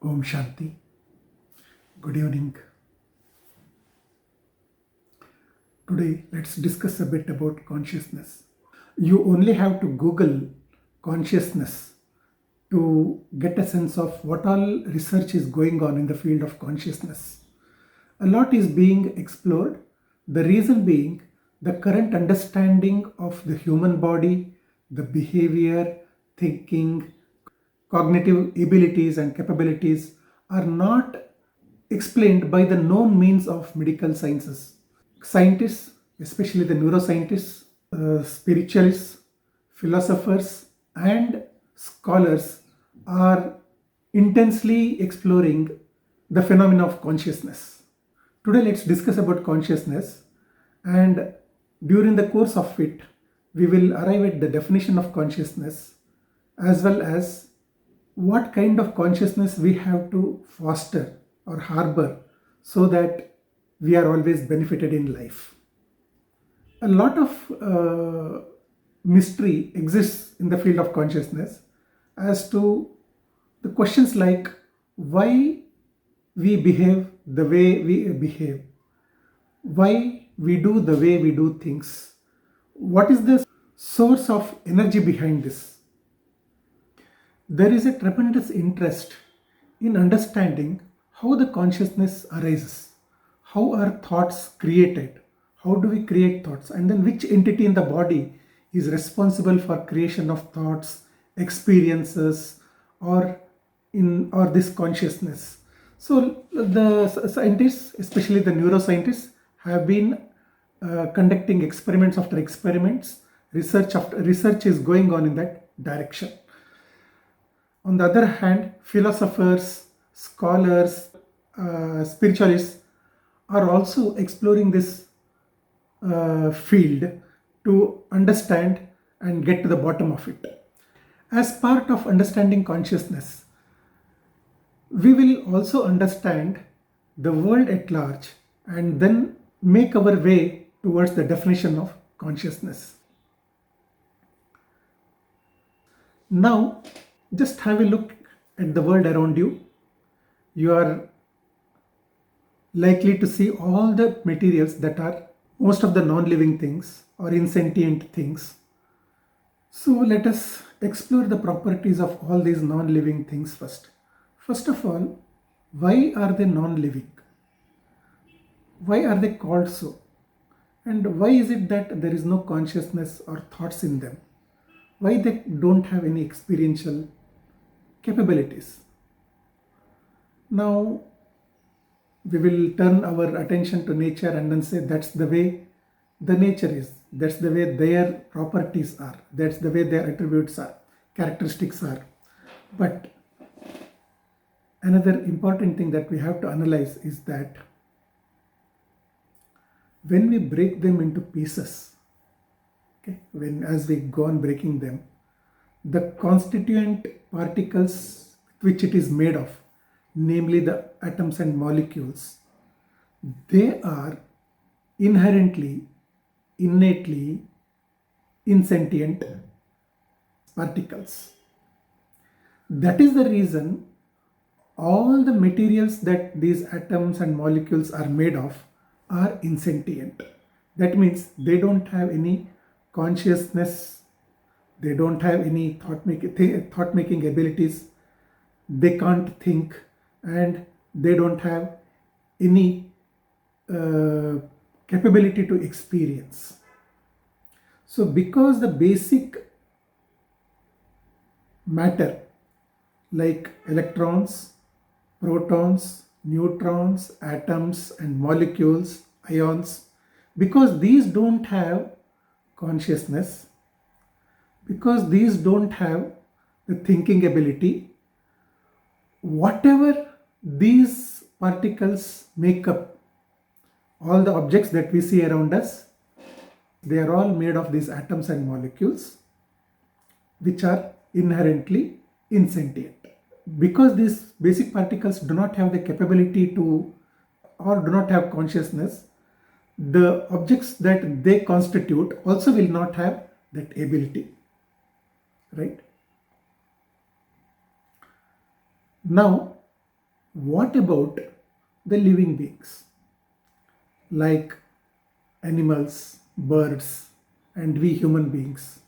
Om Shanti. Good evening. Today, let's discuss a bit about consciousness. You only have to Google consciousness to get a sense of what all research is going on in the field of consciousness. A lot is being explored. The reason being the current understanding of the human body, the behavior, thinking, cognitive abilities and capabilities are not explained by the known means of medical sciences. Scientists, especially the neuroscientists, spiritualists, philosophers, and scholars are intensely exploring the phenomena of consciousness. Today, let's discuss about consciousness, and during the course of it, we will arrive at the definition of consciousness as well as what kind of consciousness we have to foster or harbor so that we are always benefited in life. A lot of mystery exists in the field of consciousness as to the questions like why we behave the way we behave, why we do the way we do things, what is the source of energy behind this. There is a tremendous interest in understanding how the consciousness arises, how are thoughts created, how do we create thoughts, and then which entity in the body is responsible for creation of thoughts, experiences, or this consciousness. So the scientists, especially the neuroscientists, have been conducting experiments after experiments. Research is going on in that direction. On the other hand, philosophers, scholars, spiritualists are also exploring this field to understand and get to the bottom of it. As part of understanding consciousness, we will also understand the world at large and then make our way towards the definition of consciousness. Now, just have a look at the world around you. You are likely to see all the materials that are most of the non-living things or insentient things. So let us explore the properties of all these non-living things first. First of all, why are they non-living? Why are they called so? And why is it that there is no consciousness or thoughts in them? Why they don't have any experiential capabilities? Now, we will turn our attention to nature and then say that's the way the nature is, that's the way their properties are, that's the way their attributes are, characteristics are. But another important thing that we have to analyze is that when we break them into pieces, as we go on breaking them, the constituent particles which it is made of, namely the atoms and molecules, they are inherently, innately insentient particles. That is the reason all the materials that these atoms and molecules are made of are insentient. That means they don't have any consciousness, they don't have any thought-making abilities, they can't think, and they don't have any capability to experience. So because the basic matter like electrons, protons, neutrons, atoms and molecules, ions, because these don't have consciousness, because these don't have the thinking ability, whatever these particles make up, all the objects that we see around us, they are all made of these atoms and molecules which are inherently insentient. Because these basic particles do not have the capability to or do not have consciousness, the objects that they constitute also will not have that ability, right? Now, What about the living beings like animals, birds, and we human beings?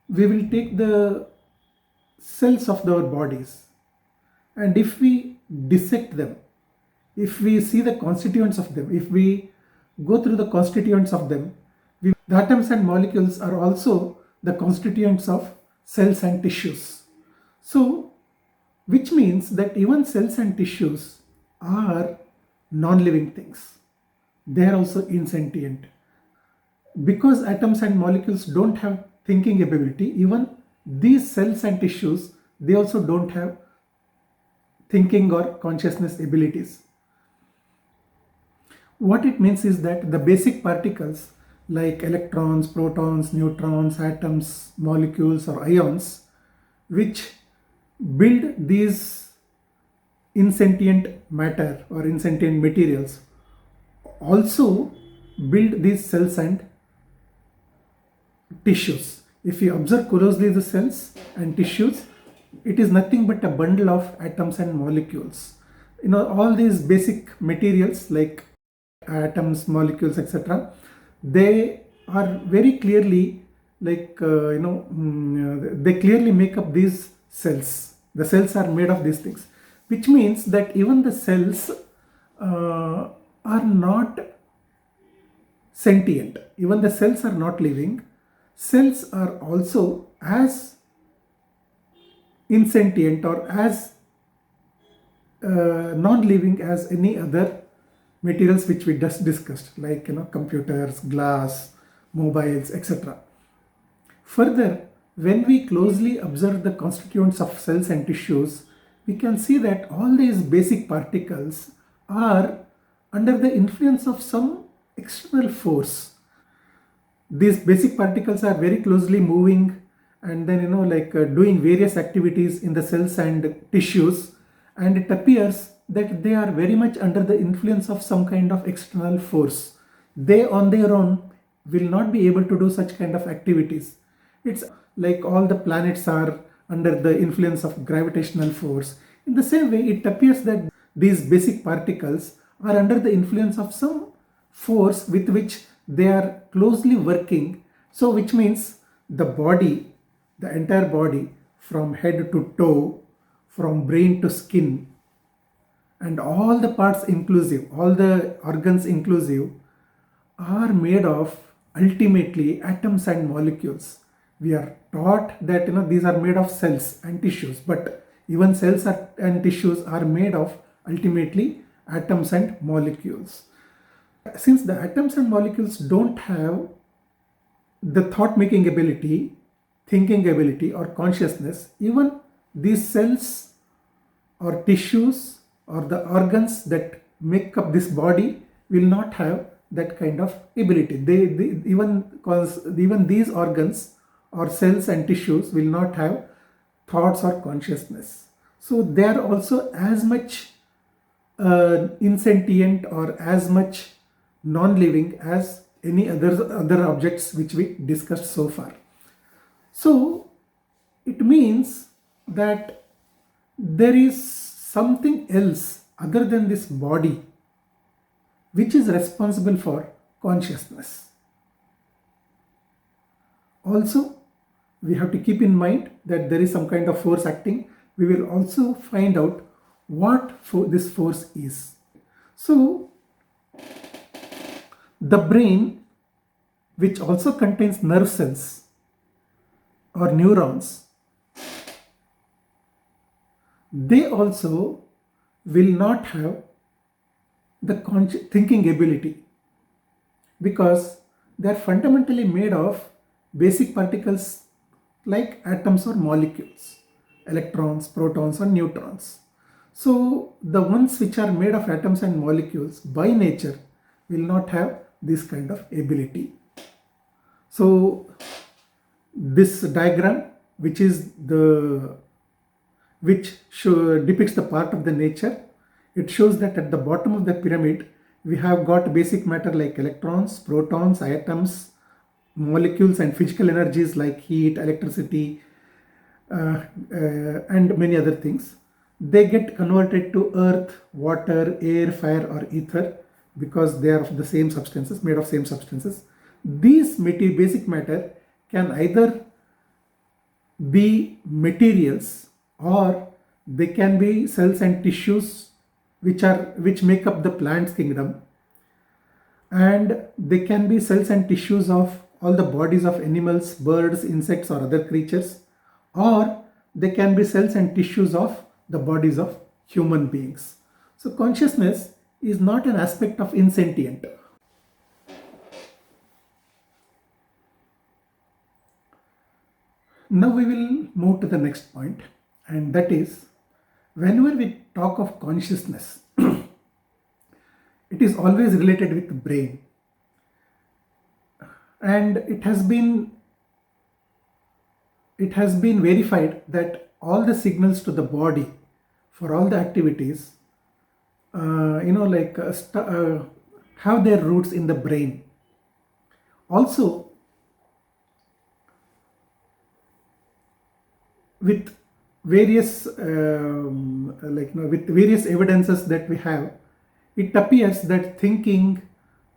We will take the cells of our bodies, and if we dissect them, if we see the constituents of them, if we go through the constituents of them, the atoms and molecules are also the constituents of cells and tissues. So, which means that even cells and tissues are non-living things. They are also insentient. Because atoms and molecules don't have thinking ability, even these cells and tissues, they also don't have thinking or consciousness abilities. What it means is that the basic particles like electrons, protons, neutrons, atoms, molecules or ions, which build these insentient matter or insentient materials, also build these cells and tissues. If you observe closely the cells and tissues, it is nothing but a bundle of atoms and molecules. All these basic materials like atoms, molecules, etc., they are very clearly they clearly make up these cells. The cells are made of these things, which means that even the cells are not sentient. Even the cells are not living. Cells are also as insentient or as non-living as any other materials which we just discussed, like computers, glass, mobiles, etc. Further, when we closely observe the constituents of cells and tissues, we can see that all these basic particles are under the influence of some external force. These basic particles are very closely moving and then doing various activities in the cells and tissues, and it appears that they are very much under the influence of some kind of external force. They on their own will not be able to do such kind of activities. It's like all the planets are under the influence of gravitational force. In the same way, it appears that these basic particles are under the influence of some force with which they are closely working. So which means the body, the entire body from head to toe, from brain to skin, and all the parts inclusive, all the organs inclusive, are made of ultimately atoms and molecules. We are taught that these are made of cells and tissues, but even cells and tissues are made of ultimately atoms and molecules. Since the atoms and molecules don't have the thought-making ability, thinking ability or consciousness, even these cells or tissues or the organs that make up this body will not have that kind of ability. Even these organs or cells and tissues will not have thoughts or consciousness. So they are also as much insentient or as much non-living as any other objects which we discussed so far. So it means that there is something else other than this body which is responsible for consciousness. Also, we have to keep in mind that there is some kind of force acting. We will also find out what this force is. So, the brain, which also contains nerve cells or neurons, they also will not have the thinking ability, because they are fundamentally made of basic particles like atoms or molecules, electrons, protons or neutrons. So the ones which are made of atoms and molecules by nature will not have this kind of ability. So this diagram, which depicts the part of the nature, it shows that at the bottom of the pyramid we have got basic matter like electrons, protons, atoms, molecules and physical energies like heat, electricity, and many other things. they get converted to earth, water, air, fire, or ether because they are of the same substances, made of same substances. These basic matter can either be materials or they can be cells and tissues which make up the plants kingdom, and they can be cells and tissues of all the bodies of animals, birds, insects, or other creatures, or they can be cells and tissues of the bodies of human beings. So consciousness is not an aspect of insentient. Now we will move to the next point, and that is, whenever we talk of consciousness, it is always related with the brain. And it has been verified that all the signals to the body for all the activities, have their roots in the brain. Also, with various with various evidences that we have, it appears that thinking,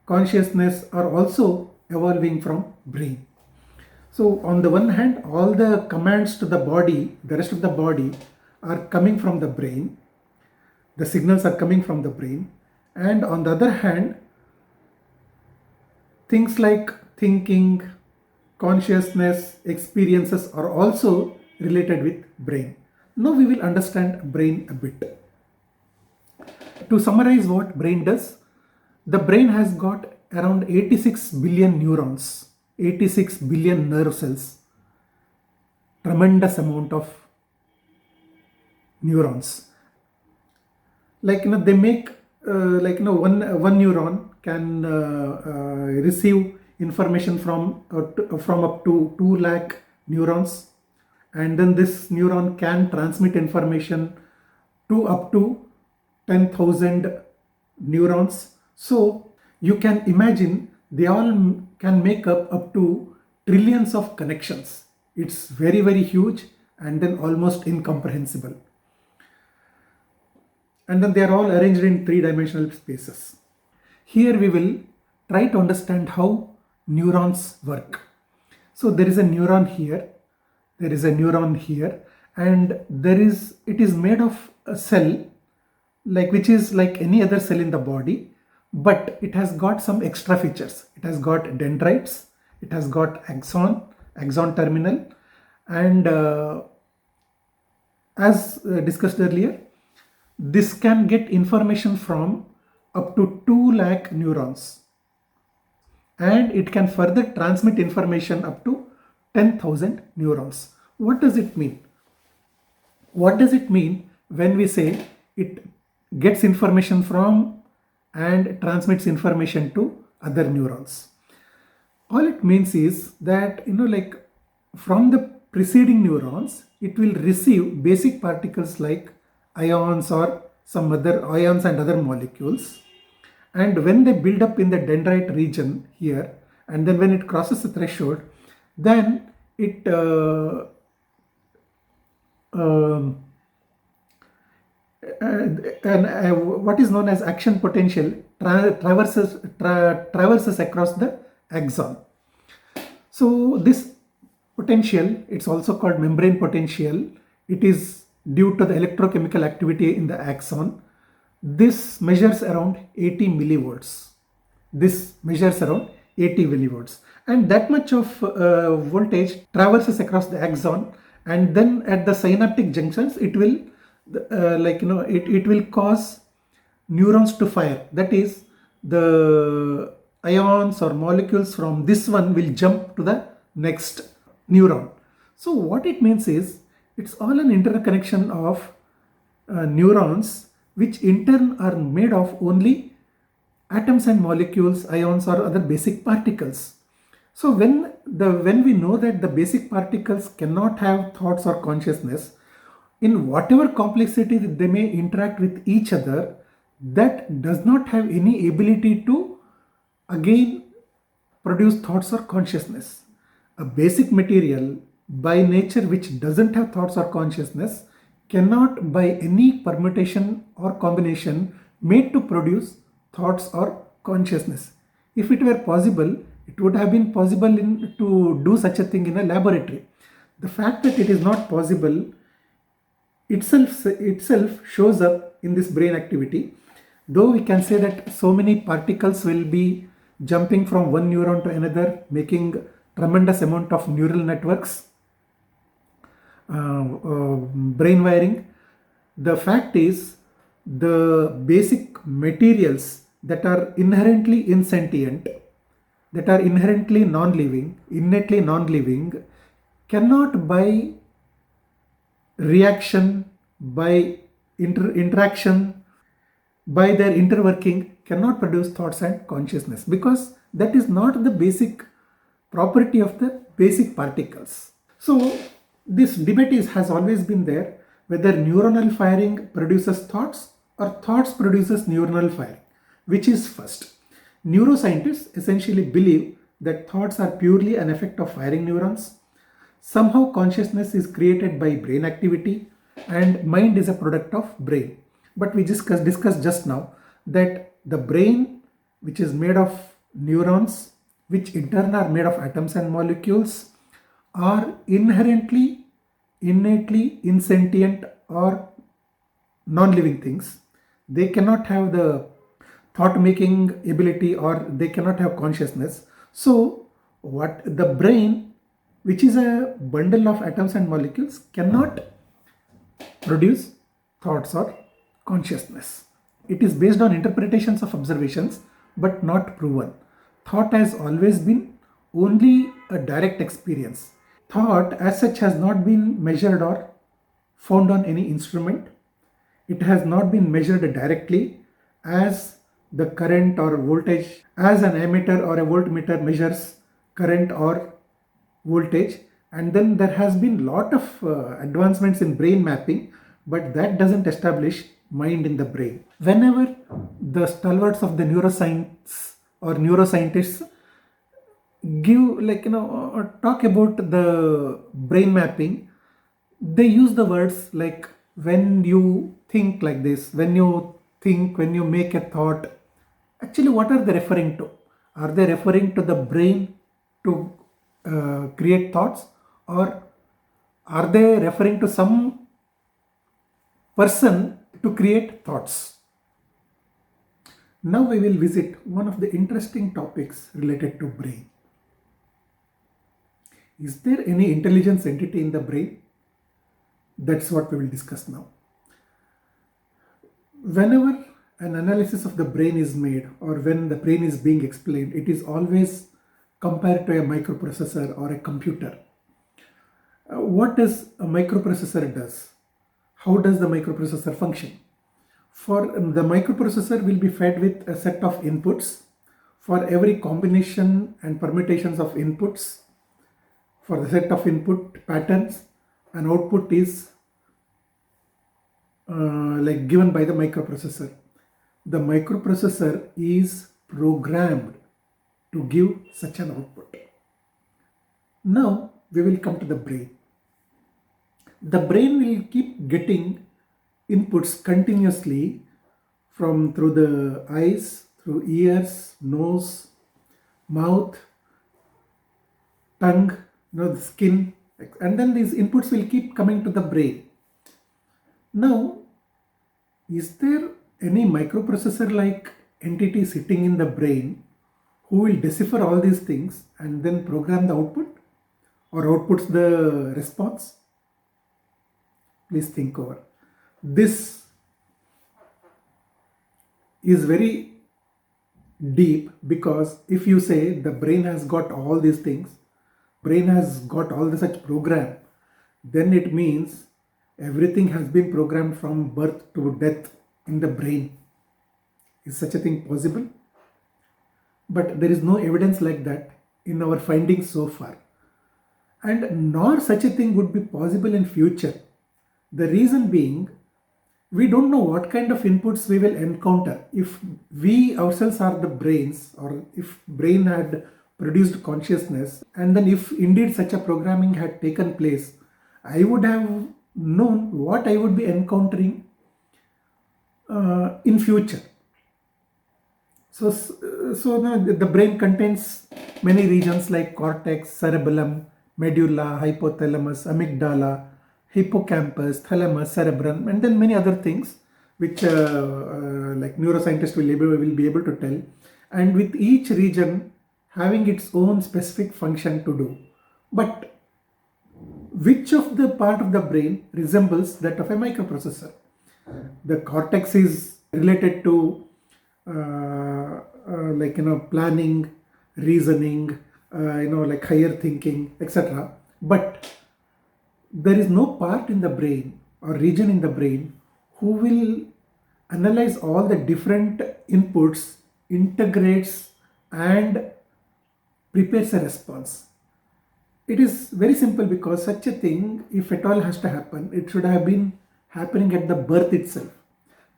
consciousness are also evolving from brain. So on the one hand, all the commands to the body, the rest of the body, are coming from the brain. The signals are coming from the brain. And on the other hand, things like thinking, consciousness, experiences are also related with brain. Now we will understand brain a bit. To summarize what brain does, the brain has got around 86 billion neurons, 86 billion nerve cells, tremendous amount of neurons. They make one neuron can receive information from up to 2 lakh neurons, and then this neuron can transmit information to up to 10,000 neurons. So you can imagine they all can make up to trillions of connections. It's very, very huge and then almost incomprehensible. And then they are all arranged in 3-dimensional spaces. Here we will try to understand how neurons work. So there is a neuron here, there is a neuron here, and it is made of a cell which is like any other cell in the body, but it has got some extra features. It has got dendrites, it has got axon terminal, and as discussed earlier, this can get information from up to 2 lakh neurons, and it can further transmit information up to 10,000 neurons. What does it mean? What does it mean when we say it gets information from and transmits information to other neurons? All it means is that, from the preceding neurons, it will receive basic particles like ions or some other ions and other molecules. And when they build up in the dendrite region here, and then when it crosses the threshold, then it what is known as action potential traverses across the axon. So this potential, it's also called membrane potential. It is due to the electrochemical activity in the axon. This measures around 80 millivolts. And that much of voltage traverses across the axon, and then at the synaptic junctions it will it will cause neurons to fire. That is, the ions or molecules from this one will jump to the next neuron. So what it means is, it's all an interconnection of neurons, which in turn are made of only atoms and molecules, ions or other basic particles. So when we know that the basic particles cannot have thoughts or consciousness, in whatever complexity they may interact with each other, that does not have any ability to again produce thoughts or consciousness. A basic material by nature which doesn't have thoughts or consciousness cannot by any permutation or combination made to produce thoughts or consciousness. If it were possible, it would have been possible to do such a thing in a laboratory. The fact that it is not possible itself shows up in this brain activity. Though we can say that so many particles will be jumping from one neuron to another, making tremendous amount of neural networks, brain wiring. The fact is, the basic materials that are inherently insentient, that are inherently non-living, innately non-living, cannot by reaction, by interaction, by their interworking, cannot produce thoughts and consciousness, because that is not the basic property of the basic particles. So this debate has always been there, whether neuronal firing produces thoughts or thoughts produces neuronal firing. Which is first? Neuroscientists essentially believe that thoughts are purely an effect of firing neurons. Somehow consciousness is created by brain activity and mind is a product of brain. But we discussed just now that the brain, which is made of neurons, which in turn are made of atoms and molecules, are inherently, innately insentient or non-living things. They cannot have the thought-making ability, or they cannot have consciousness. So what the brain, which is a bundle of atoms and molecules, cannot produce thoughts or consciousness. It is based on interpretations of observations, but not proven. Thought has always been only a direct experience. Thought as such has not been measured or found on any instrument. It has not been measured directly as the current or voltage, as an ammeter or a voltmeter measures current or voltage. And then there has been lot of advancements in brain mapping, but that doesn't establish mind in the brain. Whenever the stalwarts of the neuroscience or neuroscientists talk about the brain mapping, they use the words like, when you think like this, when you make a thought. Actually, what are they referring to? Are they referring to the brain to create thoughts, or are they referring to some person to create thoughts? Now we will visit one of the interesting topics related to brain. Is there any intelligence entity in the brain? That's what we will discuss now. Whenever an analysis of the brain is made, or when the brain is being explained, it is always compared to a microprocessor or a computer. What does a microprocessor does? How does the microprocessor function? For the microprocessor will be fed with a set of inputs. For every combination and permutations of inputs, for the set of input patterns, an output is given by the microprocessor. The microprocessor is programmed to give such an output. Now we will come to the brain. The brain will keep getting inputs continuously through the eyes, through ears, nose, mouth, tongue, the skin, and then these inputs will keep coming to the brain. Now, is there any microprocessor like entity sitting in the brain who will decipher all these things and then program the output, or outputs the response? Please think over. This is very deep, because if you say the brain has got all these things, brain has got all the such program, then it means everything has been programmed from birth to death in the brain. Is such a thing possible? But there is no evidence like that in our findings so far, and nor such a thing would be possible in future. The reason being, we don't know what kind of inputs we will encounter. If we ourselves are the brains, or if brain had produced consciousness, and then if indeed such a programming had taken place, I would have known what I would be encountering in future. So the brain contains many regions like cortex, cerebellum, medulla, hypothalamus, amygdala, hippocampus, thalamus, cerebrum, and then many other things which like neuroscientists will be able to tell. And with each region having its own specific function to do. But which of the part of the brain resembles that of a microprocessor? The cortex is related to planning, reasoning, like higher thinking, etc. But there is no part in the brain or region in the brain who will analyze all the different inputs, integrates, and prepares a response. It is very simple, because such a thing, if at all has to happen, it should have been happening at the birth itself.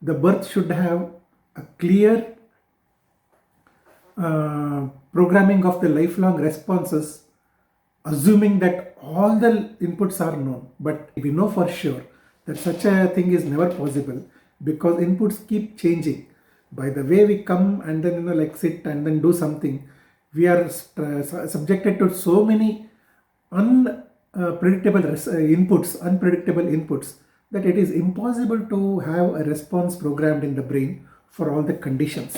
The birth should have a clear programming of the lifelong responses, assuming that all the inputs are known. But we know for sure that such a thing is never possible, because inputs keep changing. By the way we come and then like sit and then do something, we are subjected to so many unpredictable inputs, that it is impossible to have a response programmed in the brain for all the conditions.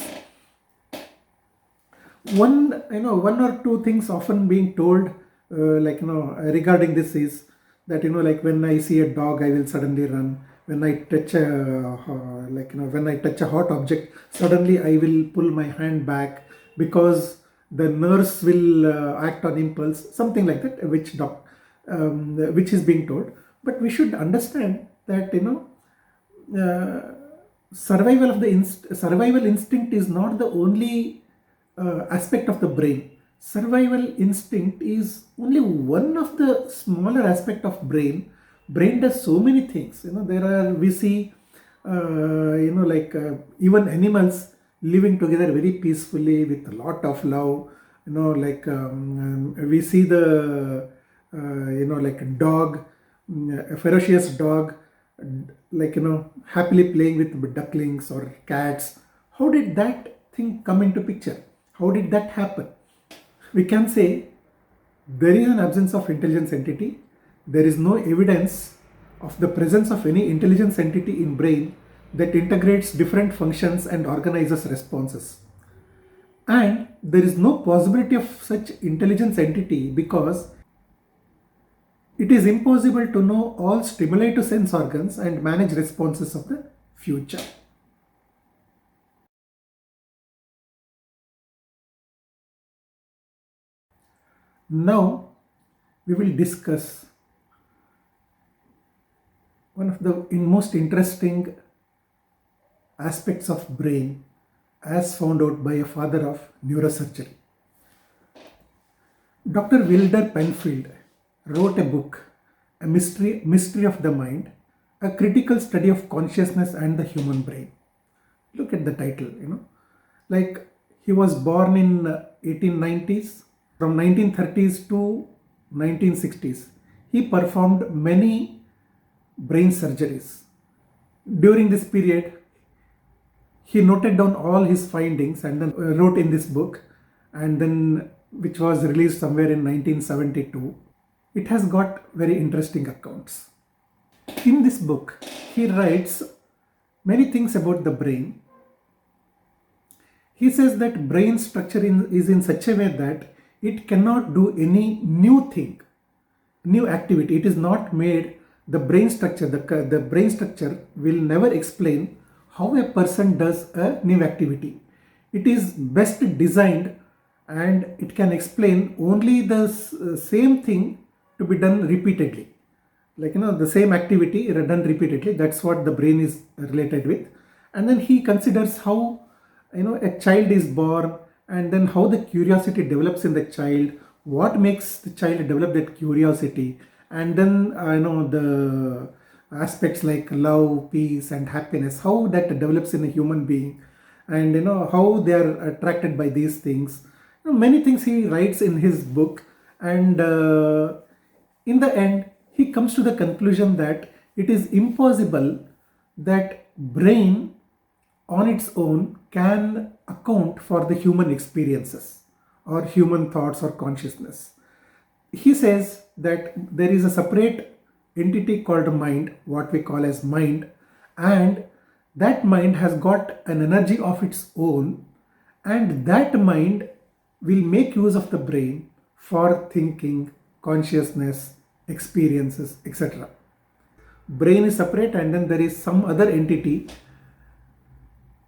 One or two things often being told regarding this is that like when I see a dog I will suddenly run. When I touch a hot object, suddenly I will pull my hand back, because the nerves will act on impulse, something like that, which is being told. But we should understand that survival instinct is not the only aspect of the brain. Survival instinct is only one of the smaller aspect of brain. Brain does so many things. We see even animals living together very peacefully with a lot of love. We see the like a dog, a ferocious dog, happily playing with ducklings or cats. How did that thing come into picture? How did that happen? We can say there is an absence of intelligence entity. There is no evidence of the presence of any intelligence entity in brain that integrates different functions and organizes responses. And there is no possibility of such intelligence entity, because it is impossible to know all stimuli to sense organs and manage responses of the future. Now we will discuss one of the most interesting aspects of brain as found out by a father of neurosurgery. Dr. Wilder Penfield wrote a book, A Mystery of the Mind, a critical study of consciousness and the human brain. Look at the title, like he was born in 1890s. From 1930s to 1960s, he performed many brain surgeries. During this period, he noted down all his findings and then wrote in this book, and then which was released somewhere in 1972. It has got very interesting accounts. In this book, he writes many things about the brain. He says that brain structure is in such a way that it cannot do any new thing, new activity. It is not made, the brain structure, the brain structure will never explain how a person does a new activity. It is best designed, and it can explain only the same thing to be done repeatedly. The same activity done repeatedly. That's what the brain is related with. And then he considers how a child is born, and then how the curiosity develops in the child, what makes the child develop that curiosity, and then the aspects like love, peace, and happiness, how that develops in a human being, and how they are attracted by these things. Many things he writes in his book, and in the end he comes to the conclusion that it is impossible that brain on its own can account for the human experiences or human thoughts or consciousness. He says that there is a separate entity called mind, what we call as mind, and that mind has got an energy of its own, and that mind will make use of the brain for thinking, consciousness, experiences, etc. Brain is separate, and then there is some other entity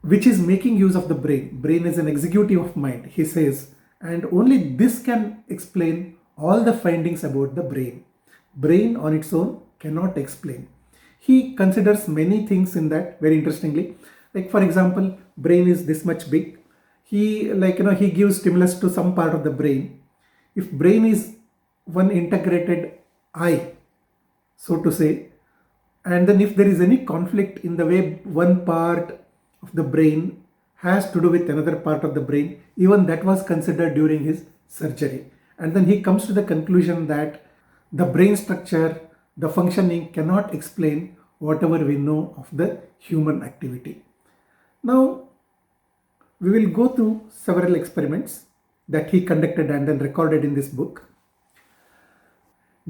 which is making use of the brain. Brain is an executive of mind, he says, and only this can explain all the findings about the brain. Brain on its own cannot explain. He considers many things in that, very interestingly. Like for example, brain is this much big. He gives stimulus to some part of the brain. If brain is one integrated eye, so to say, and then if there is any conflict in the way one part of the brain has to do with another part of the brain, even that was considered during his surgery. And then he comes to the conclusion that the brain structure, the functioning cannot explain whatever we know of the human activity. Now, we will go through several experiments that he conducted and then recorded in this book.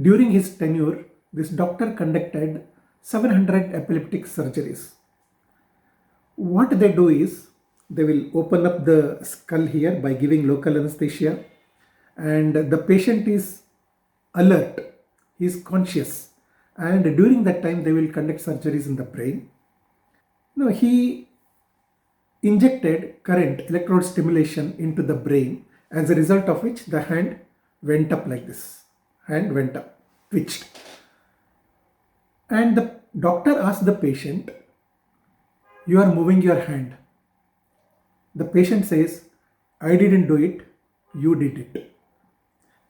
During his tenure, this doctor conducted 700 epileptic surgeries. What they do is, they will open up the skull here by giving local anesthesia, and the patient is alert, he is conscious, and during that time they will conduct surgeries in the brain. Now he injected current electrode stimulation into the brain, as a result of which the hand went up like this. Hand went up, twitched. And the doctor asked the patient, "You are moving your hand." The patient says, "I didn't do it, you did it."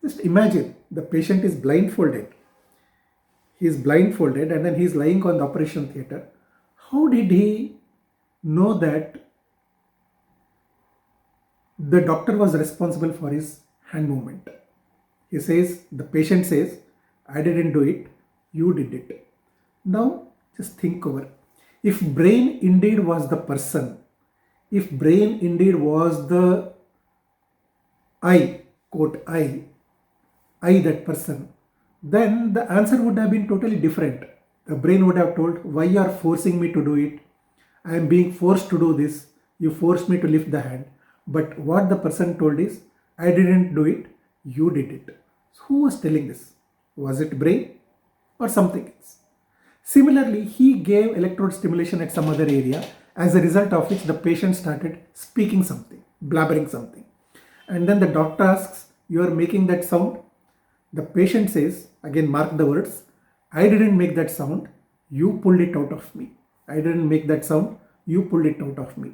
Just imagine, the patient is blindfolded. He is blindfolded and then he is lying on the operation theatre. How did he know that the doctor was responsible for his hand movement? He says, the patient says, "I didn't do it, you did it." Now just think over. If brain indeed was the person, if brain indeed was the I, quote, I that person, then the answer would have been totally different. The brain would have told, "Why you are forcing me to do it? I am being forced to do this. You forced me to lift the hand." But what the person told is, "I didn't do it, you did it." So who was telling this? Was it brain or something else? Similarly, he gave electrode stimulation at some other area, as a result of which the patient started speaking something, blabbering something. And then the doctor asks, "You are making that sound?" The patient says, again mark the words, "I didn't make that sound, you pulled it out of me. I didn't make that sound, you pulled it out of me."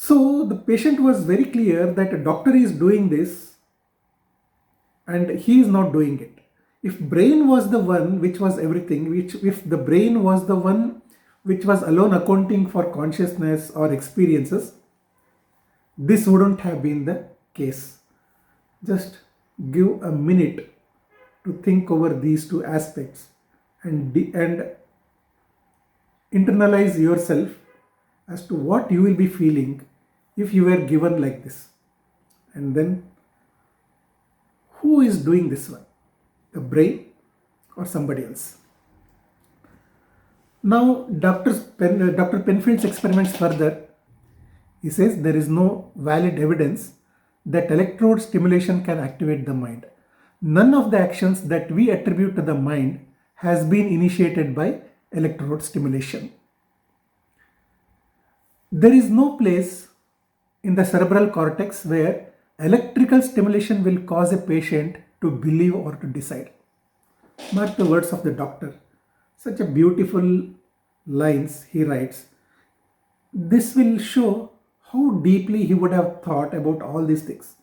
So the patient was very clear that a doctor is doing this and he is not doing it. If brain was the one which was everything, if the brain was the one which was alone accounting for consciousness or experiences, this wouldn't have been the case. Just give a minute to think over these two aspects and internalize yourself as to what you will be feeling if you were given like this. And then, who is doing this one? The brain or somebody else? Now, Dr. Penfield's experiments further. He says there is no valid evidence that electrode stimulation can activate the mind. None of the actions that we attribute to the mind has been initiated by electrode stimulation. There is no place in the cerebral cortex where electrical stimulation will cause a patient to believe or to decide. Mark the words of the doctor. Such a beautiful lines he writes. This will show how deeply he would have thought about all these things.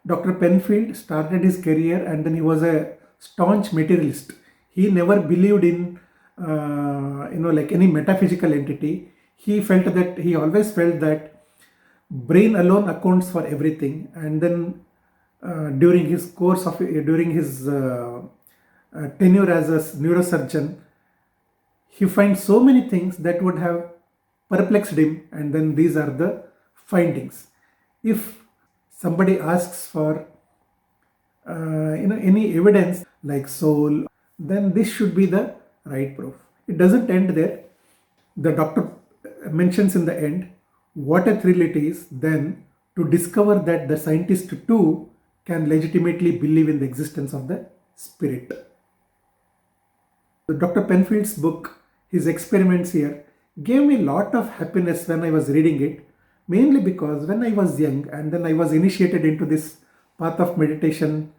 Dr. Penfield started his career and then he was a staunch materialist. He never believed in like any metaphysical entity. He always felt that brain alone accounts for everything. And then during his tenure as a neurosurgeon, he finds so many things that would have perplexed him, and then these are the findings. If somebody asks for any evidence like soul, then this should be the right proof. It doesn't end there. The doctor mentions in the end what a thrill it is then to discover that the scientist too can legitimately believe in the existence of the spirit. Dr. Penfield's book, his experiments here, gave me a lot of happiness when I was reading it, mainly because when I was young and then I was initiated into this path of meditation,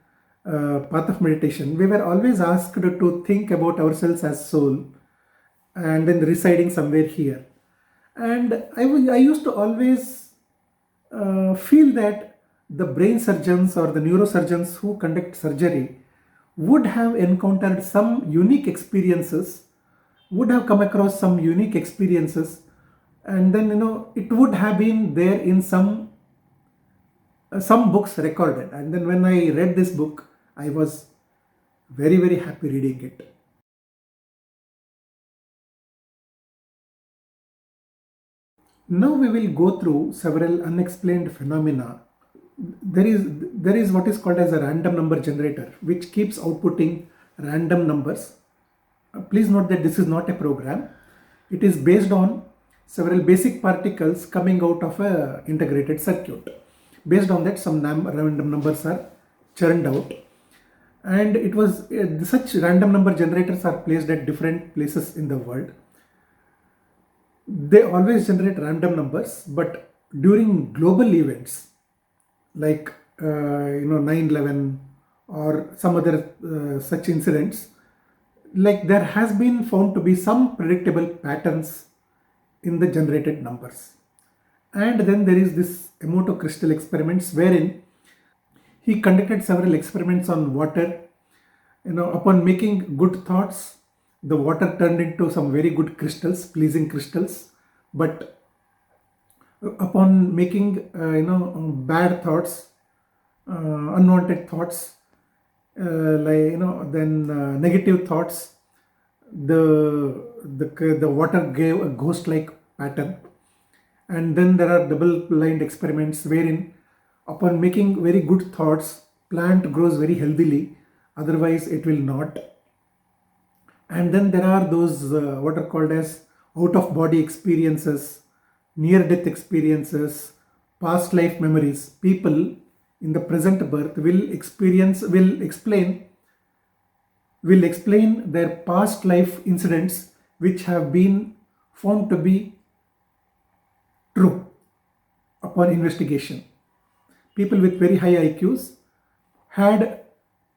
we were always asked to think about ourselves as soul and then residing somewhere here. And I used to always feel that the brain surgeons or the neurosurgeons who conduct surgery would have encountered some unique experiences, would have come across some unique experiences, and then it would have been there in some books recorded. And then when I read this book, I was very, very happy reading it. Now we will go through several unexplained phenomena. There is what is called as a random number generator, which keeps outputting random numbers. Please note that this is not a program. It is based on several basic particles coming out of a integrated circuit. Based on that, some random numbers are churned out, and it was such random number generators are placed at different places in the world. They always generate random numbers, but during global events like 9/11 or some other such incidents, like there has been found to be some predictable patterns in the generated numbers. And then there is this Emoto crystal experiments, wherein he conducted several experiments on water. Upon making good thoughts, the water turned into some very good crystals, pleasing crystals. But upon making bad thoughts, unwanted thoughts, then negative thoughts, the water gave a ghost-like pattern. And then there are double-blind experiments wherein upon making very good thoughts, plant grows very healthily, otherwise it will not. And then there are those what are called as out-of-body experiences, near-death experiences, past life memories. People in the present birth will explain their past life incidents which have been found to be true upon investigation. People with very high IQs had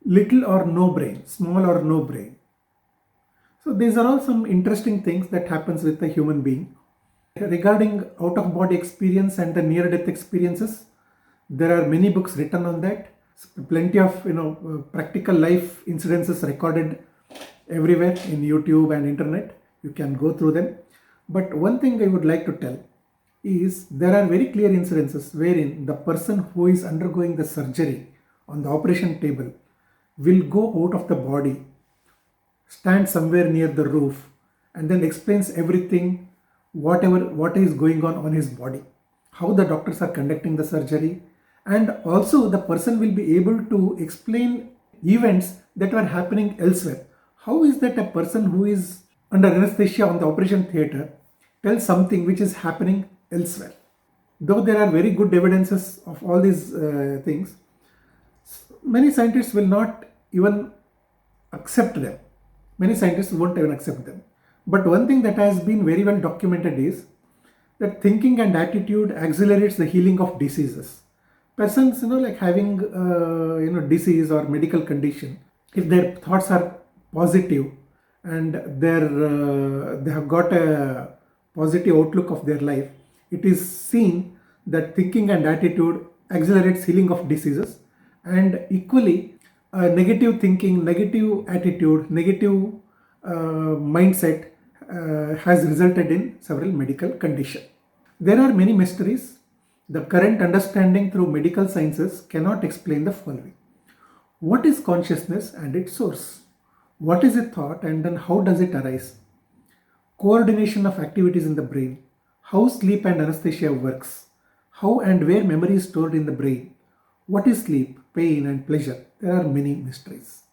little or no brain, small or no brain. So these are all some interesting things that happens with a human being. Regarding out-of-body experience and the near-death experiences, there are many books written on that. Plenty of practical life incidences recorded everywhere in YouTube and internet. You can go through them. But one thing I would like to tell is there are very clear incidences wherein the person who is undergoing the surgery on the operation table will go out of the body, stand somewhere near the roof, and then explains everything, what is going on his body, how the doctors are conducting the surgery, and also the person will be able to explain events that were happening elsewhere. How is that a person who is under anesthesia on the operation theatre tells something which is happening elsewhere? Though there are very good evidences of all these things, many scientists will not even accept them. Many scientists won't even accept them. But one thing that has been very well documented is that thinking and attitude accelerates the healing of diseases. Persons, like having, disease or medical condition, if their thoughts are positive and they have got a positive outlook of their life, it is seen that thinking and attitude accelerates healing of diseases. And equally, negative thinking, negative attitude, negative mindset has resulted in several medical conditions. There are many mysteries. The current understanding through medical sciences cannot explain the following. What is consciousness and its source? What is a thought, and then how does it arise? coordination of activities in the brain, how sleep and anesthesia works, how and where memory is stored in the brain, what is sleep, pain and pleasure. There are many mysteries.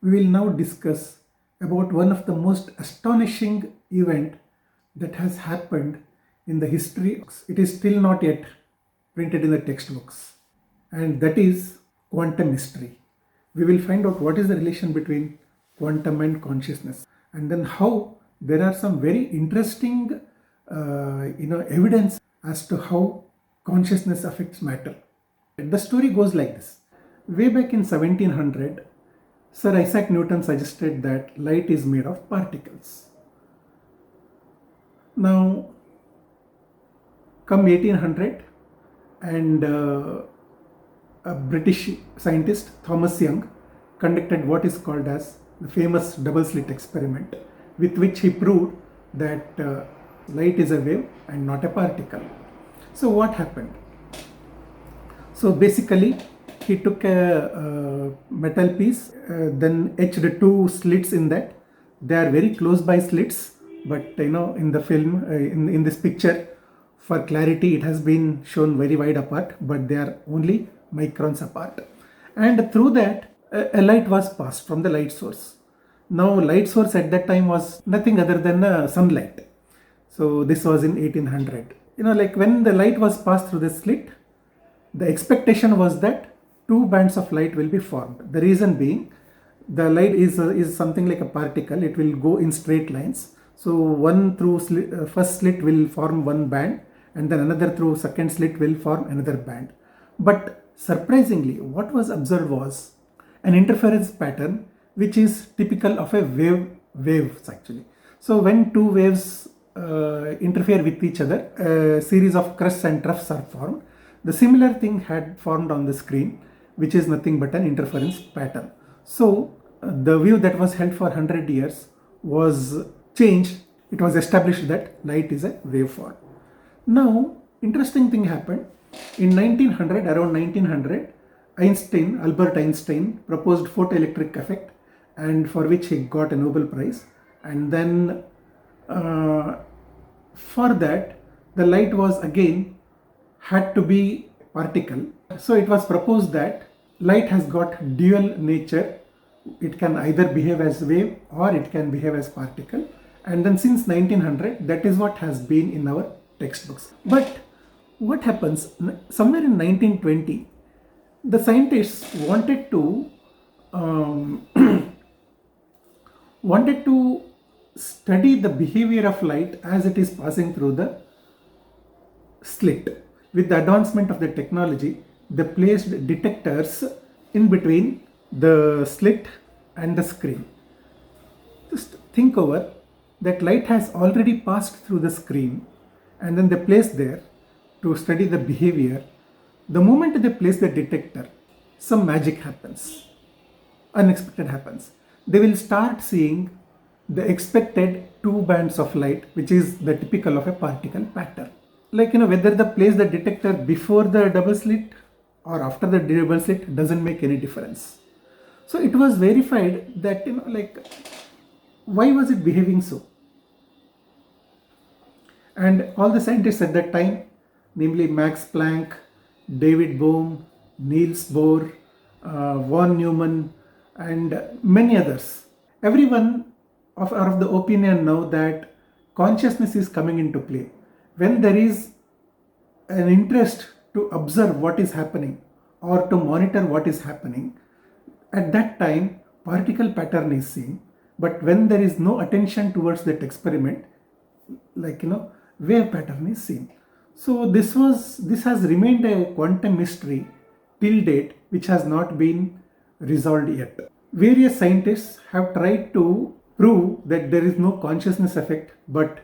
We will now discuss about one of the most astonishing event that has happened in the history. It is still not yet printed in the textbooks, and that is quantum mystery. We will find out what is the relation between quantum and consciousness, and then how there are some very interesting evidence as to how consciousness affects matter. The story goes like this. Way back in 1700, Sir Isaac Newton suggested that light is made of particles. Now, come 1800, and a British scientist, Thomas Young, conducted what is called as the famous double slit experiment, with which he proved that light is a wave and not a particle. So what happened? So basically, he took a metal piece, then etched two slits in that. They are very close by slits, but in the film, in this picture, for clarity, it has been shown very wide apart, but they are only microns apart. And through that, a light was passed from the light source. Now, light source at that time was nothing other than sunlight. So this was in 1800. Like when the light was passed through the slit, the expectation was that two bands of light will be formed. The reason being, the light is something like a particle. It will go in straight lines. So one through first slit will form one band, and then another through second slit will form another band. But surprisingly, what was observed was an interference pattern which is typical of a waves actually. So when two waves interfere with each other, a series of crests and troughs are formed. The similar thing had formed on the screen, which is nothing but an interference pattern. So the view that was held for 100 years was changed. It was established that light is a waveform. Now, interesting thing happened. In 1900, around 1900, Albert Einstein proposed photoelectric effect, and for which he got a Nobel Prize. And then for that, the light was again had to be particle. So it was proposed that light has got dual nature. It can either behave as wave or it can behave as particle. And then since 1900, that is what has been in our textbooks. But what happens, somewhere in 1920, the scientists wanted to study the behavior of light as it is passing through the slit. With the advancement of the technology, they placed detectors in between the slit and the screen. Just think over that light has already passed through the screen, and then they place there to study the behavior. The moment they place the detector, some magic happens. Unexpected happens. They will start seeing the expected two bands of light, which is the typical of a particle pattern. Like, whether they place the detector before the double slit or after the double slit doesn't make any difference. So it was verified that, why was it behaving so? And all the scientists at that time, namely Max Planck, David Bohm, Niels Bohr, von Neumann, and many others, everyone are of the opinion now that consciousness is coming into play. When there is an interest to observe what is happening or to monitor what is happening, at that time particle pattern is seen. But when there is no attention towards that experiment, wave pattern is seen. So this has remained a quantum mystery till date, which has not been resolved yet. Various scientists have tried to prove that there is no consciousness effect, but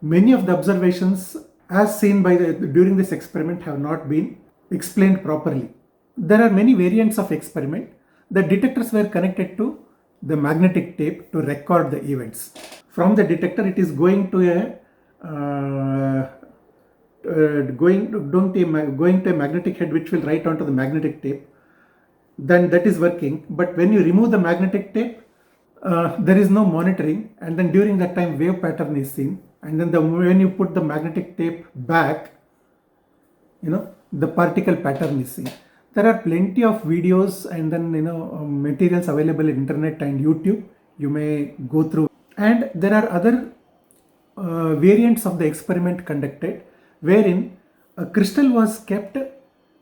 many of the observations as seen during this experiment have not been explained properly. There are many variants of experiment. The detectors were connected to the magnetic tape to record the events. From the detector, it is going to a magnetic head, which will write onto the magnetic tape. Then that is working. But when you remove the magnetic tape, there is no monitoring, and then during that time wave pattern is seen, and then when you put the magnetic tape back, the particle pattern is seen. There are plenty of videos and then materials available in internet and YouTube. You may go through, and there are other variants of the experiment conducted wherein a crystal was kept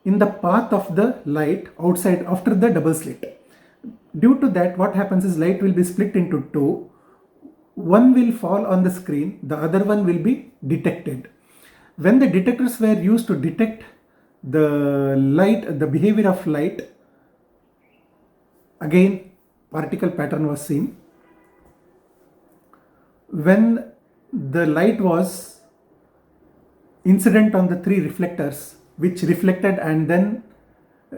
in the path of the light outside after the double slit. Due to that, what happens is light will be split into two. One will fall on the screen, the other one will be detected. When the detectors were used to detect the light, the behavior of light, again particle pattern was seen. When the light was incident on the three reflectors, which reflected and then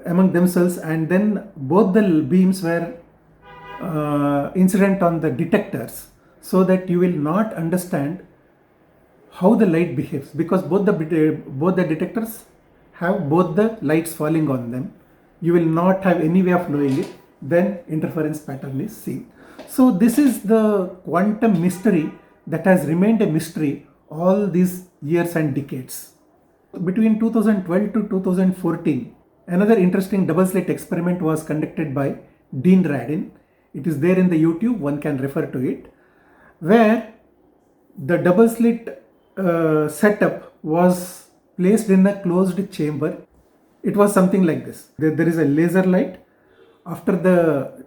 among themselves, and then both the beams were incident on the detectors, so that you will not understand how the light behaves, because both the detectors have both the lights falling on them. You will not have any way of knowing it. Then interference pattern is seen. So this is the quantum mystery that has remained a mystery all these years and decades. Between 2012 to 2014, another interesting double slit experiment was conducted by Dean Radin. It is there in the YouTube, one can refer to it, where the double slit setup was placed in a closed chamber. It was something like this. There is a laser light. After the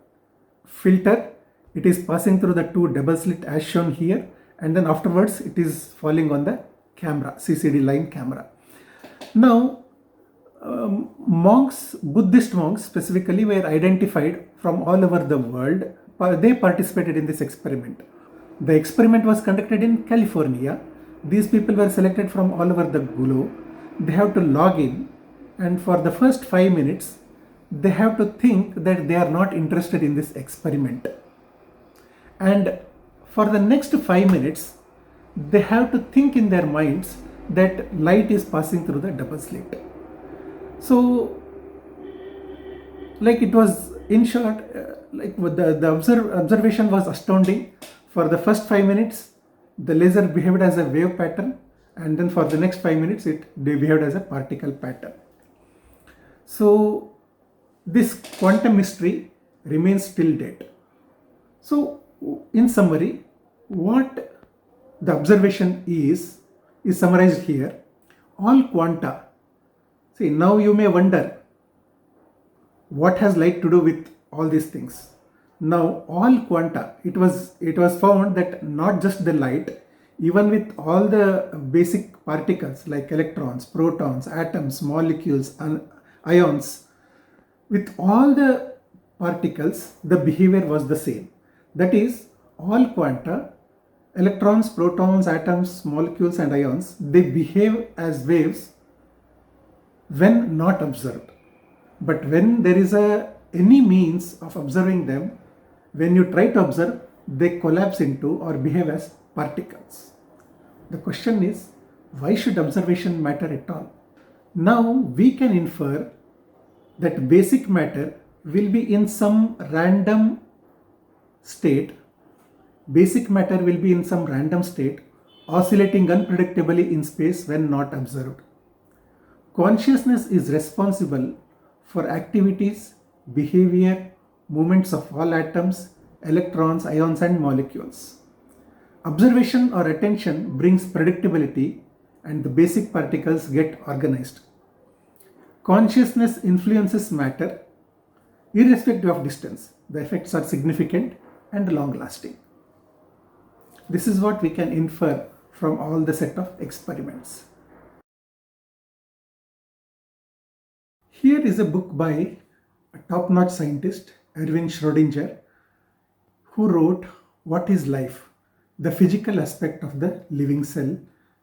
filter, it is passing through the two double slit as shown here, and then afterwards it is falling on the camera, CCD line camera. Now, Buddhist monks specifically were identified from all over the world. They participated in this experiment. The experiment was conducted in California. These people were selected from all over the globe. They have to log in, and for the first 5 minutes, they have to think that they are not interested in this experiment. And for the next 5 minutes, they have to think in their minds that light is passing through the double slit. So, like, it was, in short, the observation was astounding. For the first 5 minutes, the laser behaved as a wave pattern, and then for the next 5 minutes, they behaved as a particle pattern. So, this quantum mystery remains till date. So, in summary, what the observation is summarized here. All quanta. See, now you may wonder, what has light to do with all these things? Now, all quanta, it was found that not just the light, even with all the basic particles like electrons, protons, atoms, molecules, and ions, with all the particles, the behavior was the same. That is, all quanta, electrons, protons, atoms, molecules, and ions, they behave as waves when not observed. But when there is any means of observing them, when you try to observe, they collapse into or behave as particles. The question is, why should observation matter at all? Now we can infer that basic matter will be in some random state. Basic matter will be in some random state, oscillating unpredictably in space when not observed. Consciousness is responsible for activities, behavior, movements of all atoms, electrons, ions, and molecules. Observation or attention brings predictability, and the basic particles get organized. Consciousness influences matter irrespective of distance. The effects are significant and long-lasting. This is what we can infer from all the set of experiments. Here is a book by a top-notch scientist, Erwin Schrödinger, who wrote What is Life? The Physical Aspect of the Living Cell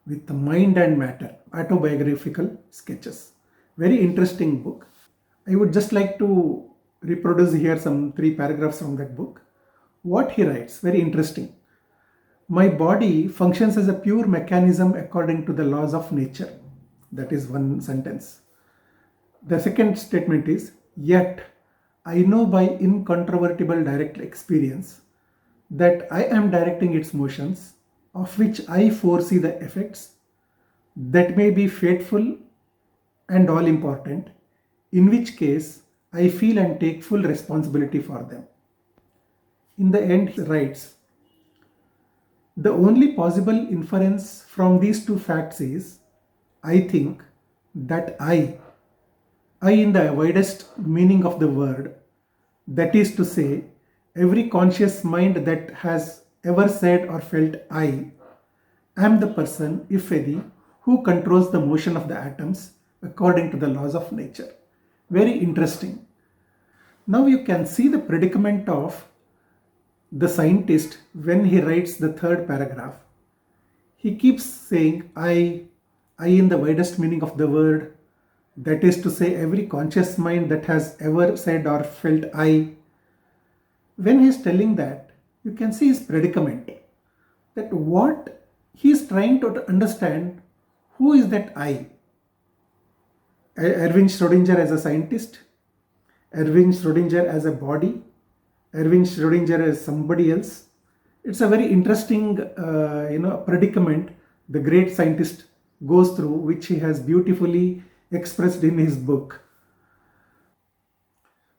with the Mind and Matter, Autobiographical Sketches. Very interesting book. I would just like to reproduce here some 3 paragraphs from that book. What he writes, very interesting. My body functions as a pure mechanism according to the laws of nature. That is one sentence. The second statement is, yet I know by incontrovertible direct experience that I am directing its motions, of which I foresee the effects, that may be fateful and all important, in which case I feel and take full responsibility for them. In the end, he writes, the only possible inference from these two facts is, I think, that I in the widest meaning of the word, that is to say, every conscious mind that has ever said or felt I am the person, if any, who controls the motion of the atoms according to the laws of nature. Very interesting. Now you can see the predicament of the scientist when he writes the third paragraph. He keeps saying I in the widest meaning of the word, that is to say, every conscious mind that has ever said or felt I. When he is telling that, you can see his predicament, that what he is trying to understand, who is that I? Erwin Schrödinger as a scientist, Erwin Schrödinger as a body, Erwin Schrödinger as somebody else. It's a very interesting predicament the great scientist goes through, which he has beautifully expressed in his book.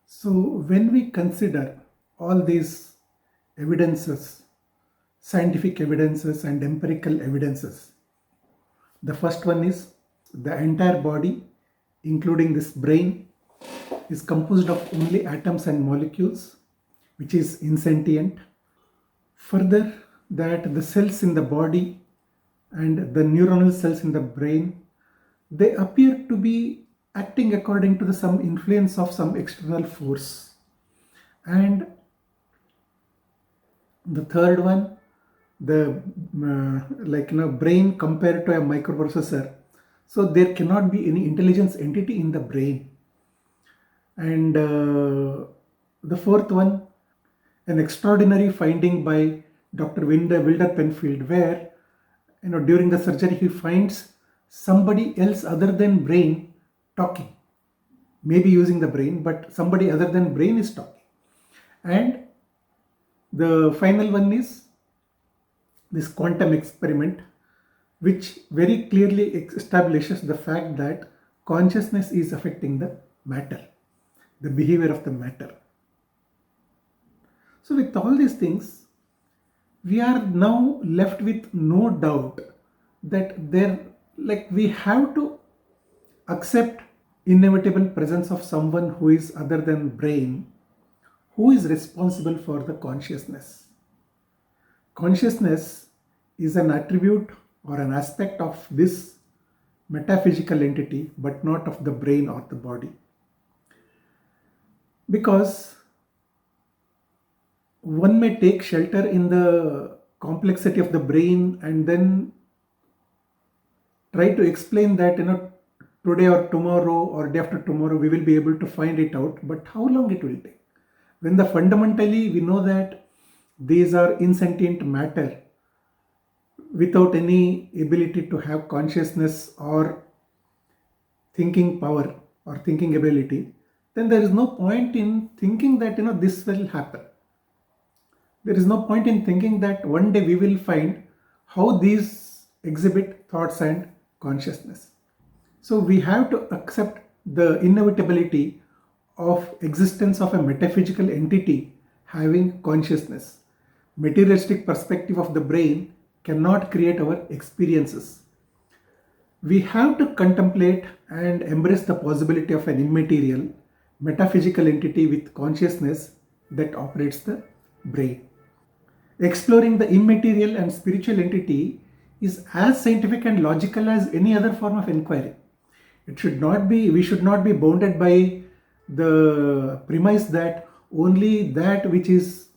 So when we consider all these evidences, scientific evidences and empirical evidences, the first one is the entire body, including this brain, is composed of only atoms and molecules, which is insentient. Further, that the cells in the body and the neuronal cells in the brain, they appear to be acting according to some influence of some external force. And the third one, the brain compared to a microprocessor, so there cannot be any intelligence entity in the brain. And the fourth one, an extraordinary finding by Dr. Wilder Penfield, where during the surgery he finds somebody else other than brain talking, maybe using the brain, but somebody other than brain is talking. And the final one is this quantum experiment, which very clearly establishes the fact that consciousness is affecting the matter, the behavior of the matter. So with all these things, we are now left with no doubt that we have to accept inevitable presence of someone who is other than brain, who is responsible for the consciousness. Consciousness is an attribute or an aspect of this metaphysical entity, but not of the brain or the body. Because one may take shelter in the complexity of the brain and then try to explain that today or tomorrow or day after tomorrow we will be able to find it out, but how long it will take, when fundamentally we know that these are insentient matter without any ability to have consciousness or thinking power or thinking ability. Then there is no point in thinking that this will happen. There is no point in thinking that one day we will find how these exhibit thoughts and consciousness. So we have to accept the inevitability of existence of a metaphysical entity having consciousness. Materialistic perspective of the brain cannot create our experiences. We have to contemplate and embrace the possibility of an immaterial, metaphysical entity with consciousness that operates the brain. Exploring the immaterial and spiritual entity is as scientific and logical as any other form of inquiry. We should not be bounded by the premise that only that which is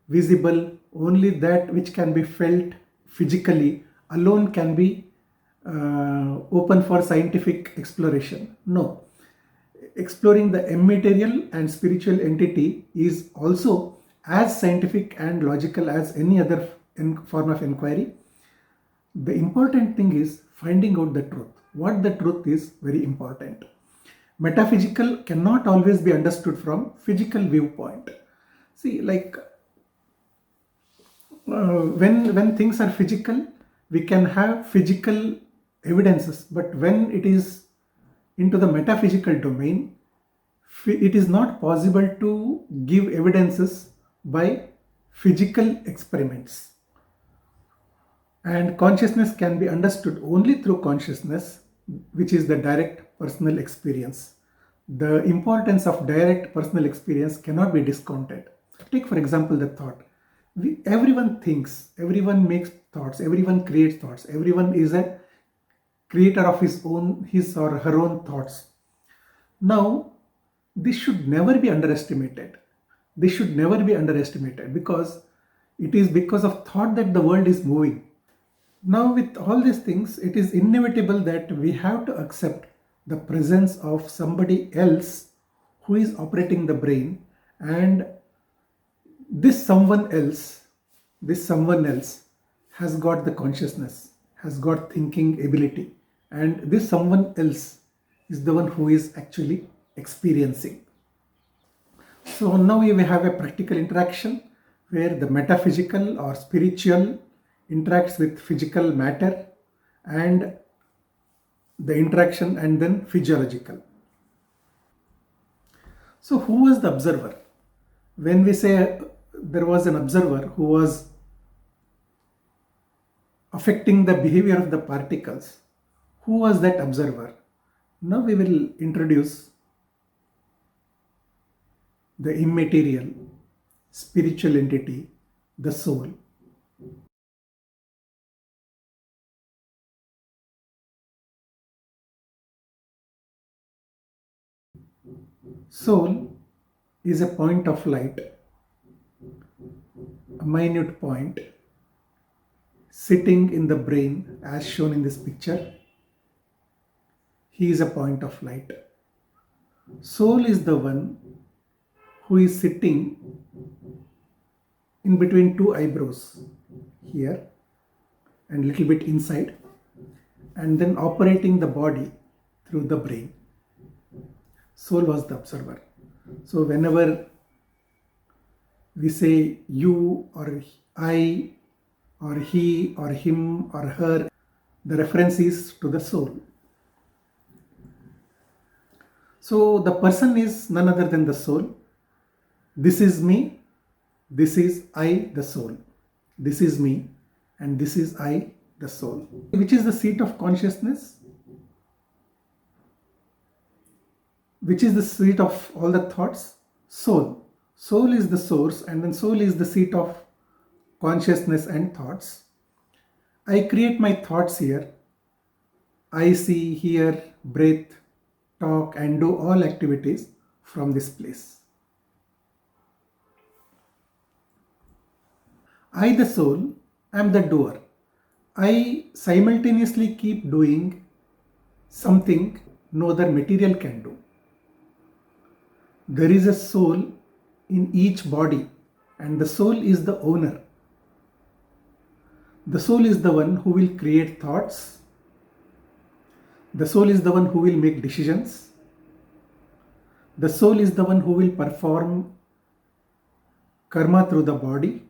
visible, only that which can be felt physically alone can be open for scientific exploration. No. Exploring the immaterial and spiritual entity is also as scientific and logical as any other form of inquiry. The important thing is finding out the truth. What the truth is very important. Metaphysical cannot always be understood from physical viewpoint. See, When things are physical, we can have physical evidences, but when it is into the metaphysical domain, it is not possible to give evidences by physical experiments. And consciousness can be understood only through consciousness, which is the direct personal experience. The importance of direct personal experience cannot be discounted. Take, for example, the thought. Everyone thinks, everyone makes thoughts, everyone creates thoughts, everyone is a creator of his or her own thoughts. Now, this should never be underestimated. This should never be underestimated, because it is because of thought that the world is moving. Now, with all these things, it is inevitable that we have to accept the presence of somebody else who is operating the brain, and this someone else has got the consciousness, has got thinking ability, and this someone else is the one who is actually experiencing. So now we have a practical interaction where the metaphysical or spiritual interacts with physical matter, and the interaction, and then physiological. So who was the observer? When we say there was an observer who was affecting the behavior of the particles, who was that observer? Now we will introduce the immaterial spiritual entity, the soul. Soul is a point of light, a minute point sitting in the brain as shown in this picture. He is a point of light. Soul is the one who is sitting in between two eyebrows here and little bit inside, and then operating the body through the brain. Soul was the observer. So whenever we say you or I or he or him or her, the reference is to the soul. So the person is none other than the soul. This is me, this is I, the soul. This is me, and this is I, the soul. Which is the seat of consciousness? Which is the seat of all the thoughts? Soul. Soul is the source, and then soul is the seat of consciousness and thoughts. I create my thoughts here. I see, hear, breathe, talk, and do all activities from this place. I, the soul, am the doer. I simultaneously keep doing something no other material can do. There is a soul in each body, and the soul is the owner. The soul is the one who will create thoughts. The soul is the one who will make decisions. The soul is the one who will perform karma through the body,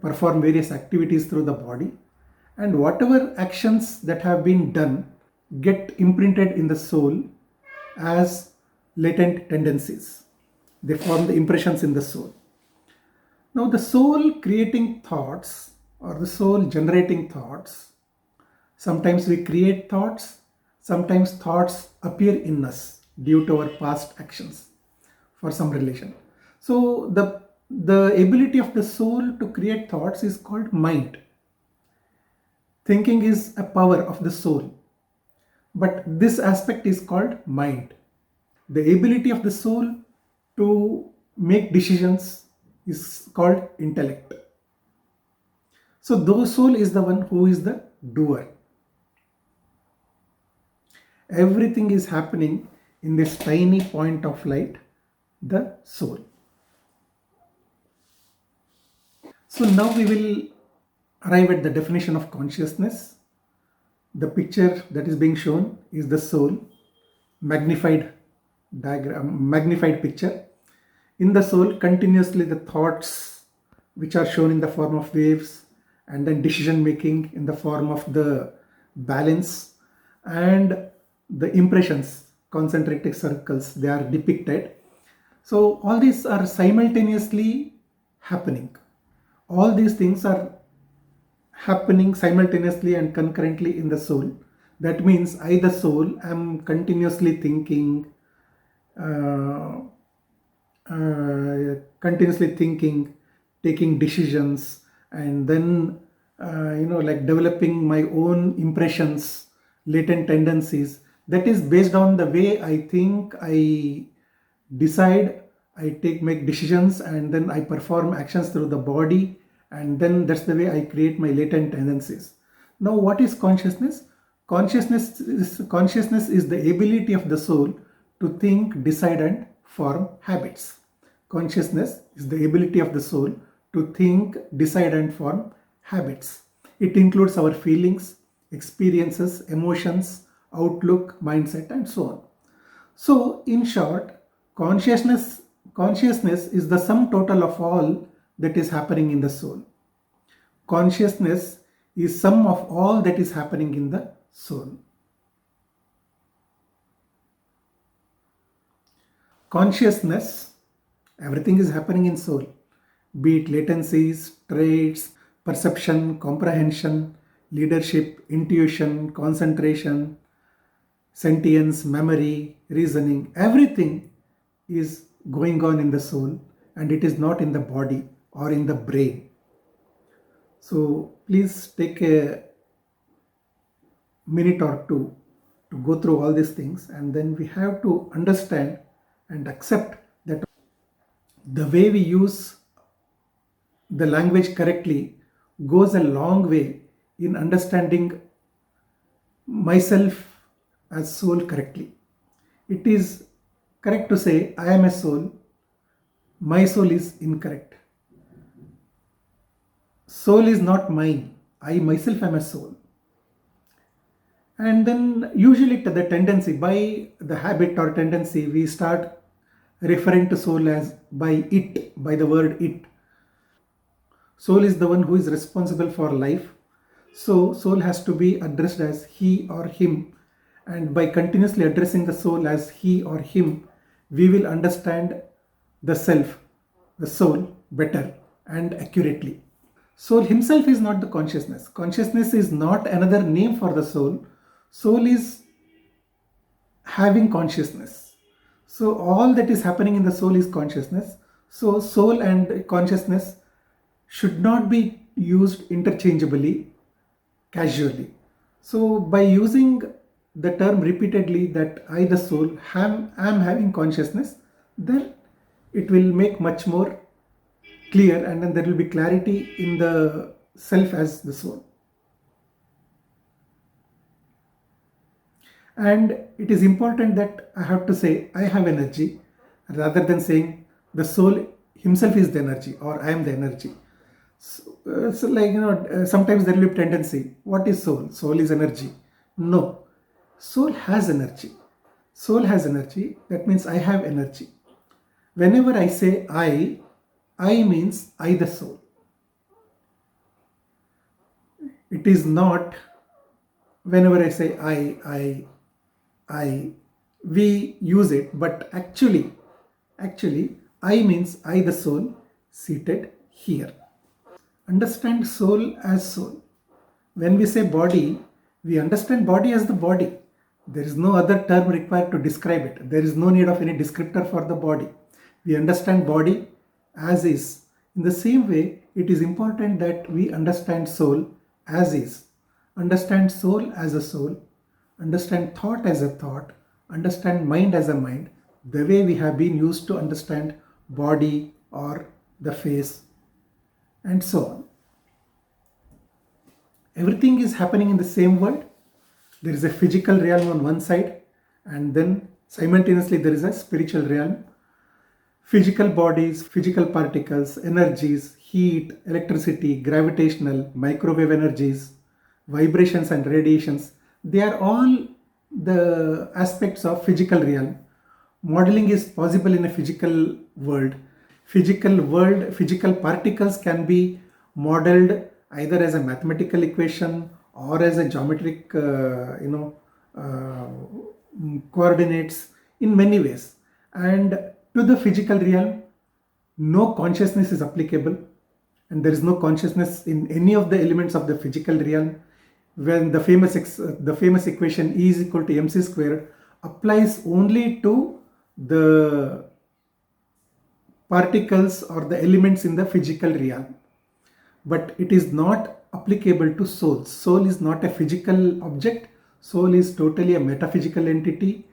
perform various activities through the body, and whatever actions that have been done get imprinted in the soul as latent tendencies. They form the impressions in the soul. Now the soul creating thoughts, or the soul generating thoughts, sometimes we create thoughts, sometimes thoughts appear in us due to our past actions for some relation. So the ability of the soul to create thoughts is called mind. Thinking is a power of the soul, but this aspect is called mind. The ability of the soul to make decisions is called intellect. So the soul is the one who is the doer. Everything is happening in this tiny point of light, the soul. So now we will arrive at the definition of consciousness. The picture that is being shown is the soul, magnified diagram, magnified picture. In the soul, continuously the thoughts which are shown in the form of waves, and then decision making in the form of the balance, and the impressions, concentric circles, they are depicted. So all these are simultaneously happening. All these things are happening simultaneously and concurrently in the soul. That means I, the soul, am continuously thinking, uh, continuously thinking, taking decisions, and then like developing my own impressions, latent tendencies. That is based on the way I think, I decide, I make decisions, and then I perform actions through the body, and then that's the way I create my latent tendencies. Now, what is consciousness? Consciousness is the ability of the soul to think, decide, and form habits. Consciousness is the ability of the soul to think, decide, and form habits. It includes our feelings, experiences, emotions, outlook, mindset, and so on. So, in short, consciousness is the sum total of all that is happening in the soul. Consciousness is sum of all that is happening in the soul. Consciousness, everything is happening in soul, be it latencies, traits, perception, comprehension, leadership, intuition, concentration, sentience, memory, reasoning, everything is going on in the soul, and it is not in the body or in the brain. So please take a minute or two to go through all these things, and then we have to understand and accept that the way we use the language correctly goes a long way in understanding myself as soul correctly. It is correct to say I am a soul, my soul is incorrect. Soul is not mine, I myself am a soul. And then usually the tendency, by the habit or tendency, we start referring to soul as by it, by the word it. Soul is the one who is responsible for life. So soul has to be addressed as he or him. And by continuously addressing the soul as he or him, we will understand the self, the soul, better and accurately. Soul himself is not the consciousness. Consciousness is not another name for the soul. Soul is having consciousness. So all that is happening in the soul is consciousness. So soul and consciousness should not be used interchangeably, casually. So by using the term repeatedly that I, the soul, am having consciousness, then it will make much more clear, and then there will be clarity in the self as the soul. And it is important that I have to say I have energy rather than saying the soul himself is the energy or I am the energy. So sometimes there will be tendency. What is soul? Soul is energy. No, soul has energy. Soul has energy. That means I have energy. Whenever I say I means I, the soul. It is not whenever I say I, we use it, but actually, I means I, the soul, seated here. Understand soul as soul. When we say body, we understand body as the body. There is no other term required to describe it. There is no need of any descriptor for the body. We understand body as is. In the same way, it is important that we understand soul as is. Understand soul as a soul. Understand thought as a thought. Understand mind as a mind. The way we have been used to understand body or the face and so on. Everything is happening in the same world. There is a physical realm on one side, and then simultaneously there is a spiritual realm. Physical bodies, physical particles, energies, heat, electricity, gravitational, microwave energies, vibrations and radiations, they are all the aspects of physical realm. Modeling is possible in a physical world. Physical world, physical particles can be modeled either as a mathematical equation or as a geometric, coordinates in many ways. And to the physical realm, no consciousness is applicable, and there is no consciousness in any of the elements of the physical realm. When the famous equation E is equal to mc squared applies only to the particles or the elements in the physical realm, but it is not applicable to soul. Soul is not a physical object. Soul is totally a metaphysical entity,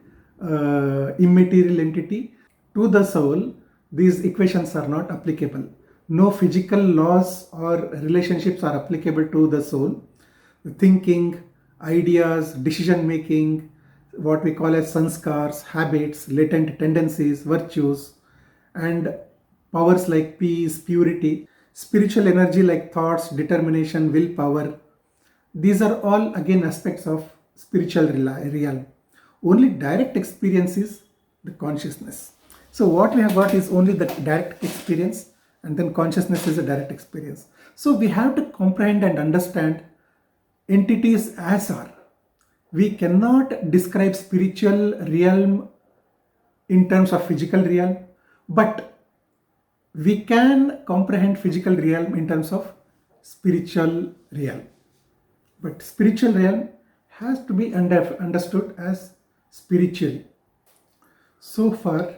immaterial entity. To the soul, these equations are not applicable. No physical laws or relationships are applicable to the soul. Thinking, ideas, decision making, what we call as sanskars, habits, latent tendencies, virtues, and powers like peace, purity, spiritual energy like thoughts, determination, willpower. These are all again aspects of spiritual realm. Only direct experience is the consciousness. So what we have got is only the direct experience, and then consciousness is a direct experience. So we have to comprehend and understand entities as are. We cannot describe spiritual realm in terms of physical realm, but we can comprehend physical realm in terms of spiritual realm. But spiritual realm has to be understood as spiritually. So far,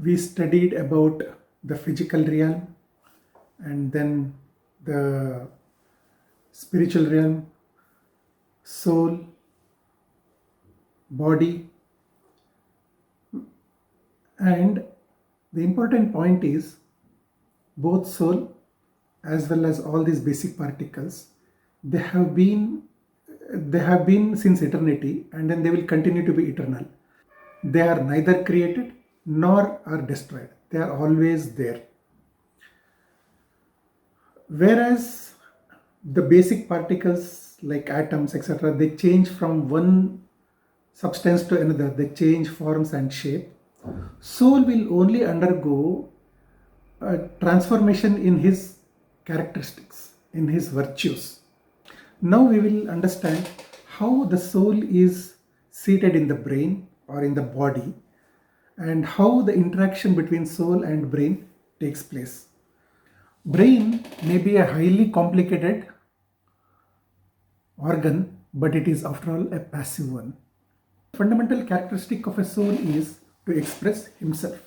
we studied about the physical realm and then the spiritual realm, soul, body, and the important point is both soul as well as all these basic particles, they have been since eternity, and then they will continue to be eternal. They are neither created nor are destroyed. They are always there. Whereas the basic particles like atoms, etc., they change from one substance to another. They change forms and shape. Soul will only undergo a transformation in his characteristics, in his virtues. Now we will understand how the soul is seated in the brain or in the body, and how the interaction between soul and brain takes place. Brain may be a highly complicated organ, but it is after all a passive one. Fundamental characteristic of a soul is to express himself.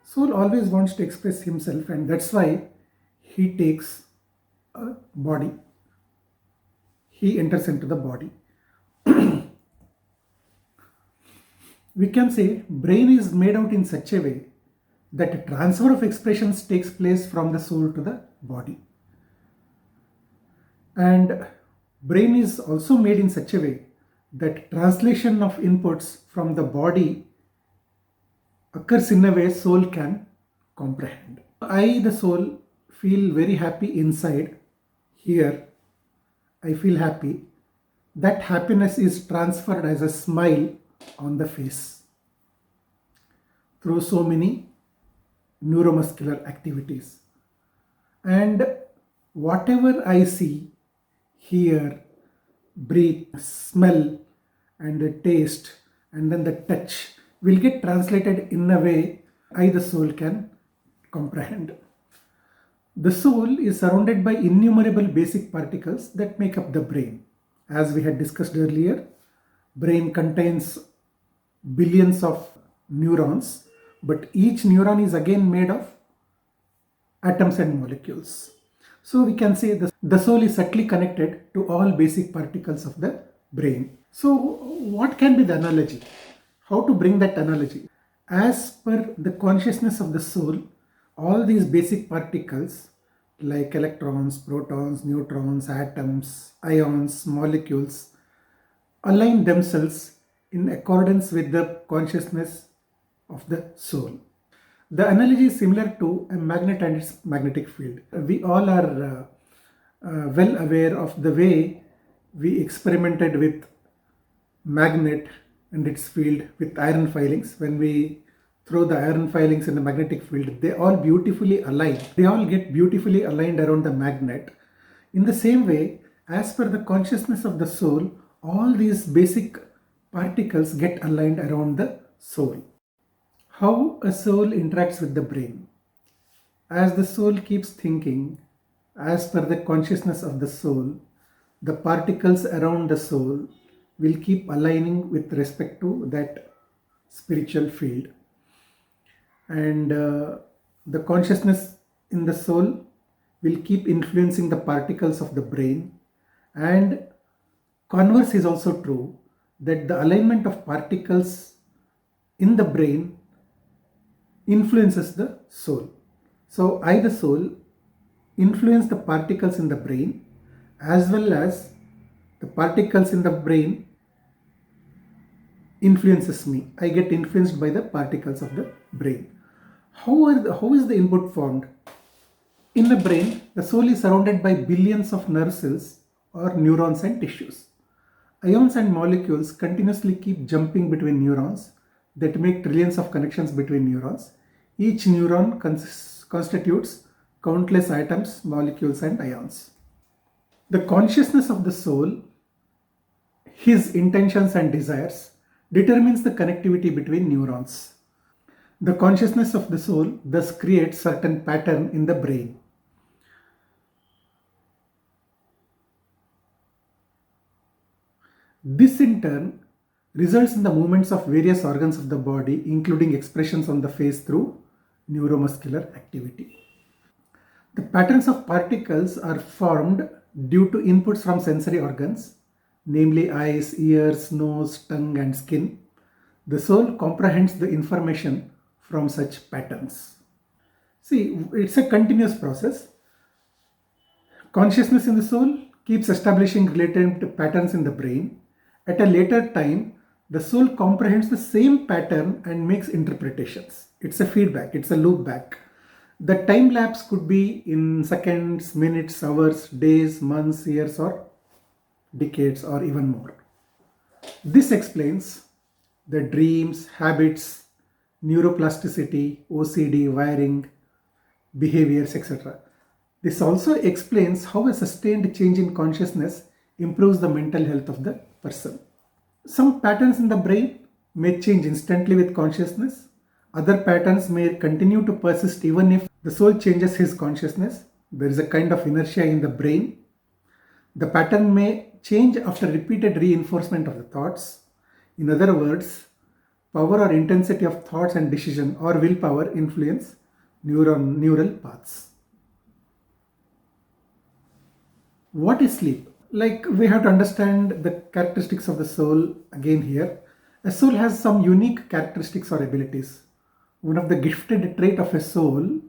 Soul always wants to express himself, and that's why he takes a body. He enters into the body. We can say brain is made out in such a way that a transfer of expressions takes place from the soul to the body. And brain is also made in such a way that translation of inputs from the body occurs in a way soul can comprehend. I, the soul, feel very happy inside. Here, I feel happy. That happiness is transferred as a smile on the face through so many neuromuscular activities. And whatever I see, hear, breathe, smell, and taste, and then the touch will get translated in a way I, the soul, can comprehend. The soul is surrounded by innumerable basic particles that make up the brain. As we had discussed earlier, brain contains billions of neurons, but each neuron is again made of atoms and molecules. So we can say the soul is subtly connected to all basic particles of the brain. So what can be the analogy? How to bring that analogy? As per the consciousness of the soul, all these basic particles like electrons, protons, neutrons, atoms, ions, molecules align themselves in accordance with the consciousness of the soul. The analogy is similar to a magnet and its magnetic field. We all are well aware of the way we experimented with magnet and its field with iron filings when we through the iron filings in the magnetic field, they all beautifully align. They all get beautifully aligned around the magnet. In the same way, as per the consciousness of the soul, all these basic particles get aligned around the soul. How a soul interacts with the brain. As the soul keeps thinking, as per the consciousness of the soul, the particles around the soul will keep aligning with respect to that spiritual field. And the consciousness in the soul will keep influencing the particles of the brain. And converse is also true, that the alignment of particles in the brain influences the soul. So I, the soul, influence the particles in the brain, as well as the particles in the brain influences me. I get influenced by the particles of the brain. How is the input formed? In the brain, the soul is surrounded by billions of nerve cells or neurons and tissues. Ions and molecules continuously keep jumping between neurons that make trillions of connections between neurons. Each neuron constitutes countless atoms, molecules, and ions. The consciousness of the soul, his intentions and desires, determines the connectivity between neurons. The consciousness of the soul thus creates certain pattern in the brain. This in turn results in the movements of various organs of the body, including expressions on the face through neuromuscular activity. The patterns of particles are formed due to inputs from sensory organs, namely eyes, ears, nose, tongue, and skin. The soul comprehends the information from such patterns. See, it's a continuous process. Consciousness in the soul keeps establishing related patterns in the brain. At a later time, the soul comprehends the same pattern and makes interpretations. It's a feedback, it's a loop back. The time lapse could be in seconds, minutes, hours, days, months, years, or decades, or even more. This explains the dreams, habits, neuroplasticity, OCD, wiring, behaviors, etc. This also explains how a sustained change in consciousness improves the mental health of the person. Some patterns in the brain may change instantly with consciousness. Other patterns may continue to persist even if the soul changes his consciousness. There is a kind of inertia in the brain. The pattern may change after repeated reinforcement of the thoughts. In other words, power or intensity of thoughts and decision or willpower influence neural paths. What is sleep? Like, we have to understand the characteristics of the soul again here. A soul has some unique characteristics or abilities. One of the gifted trait of a soul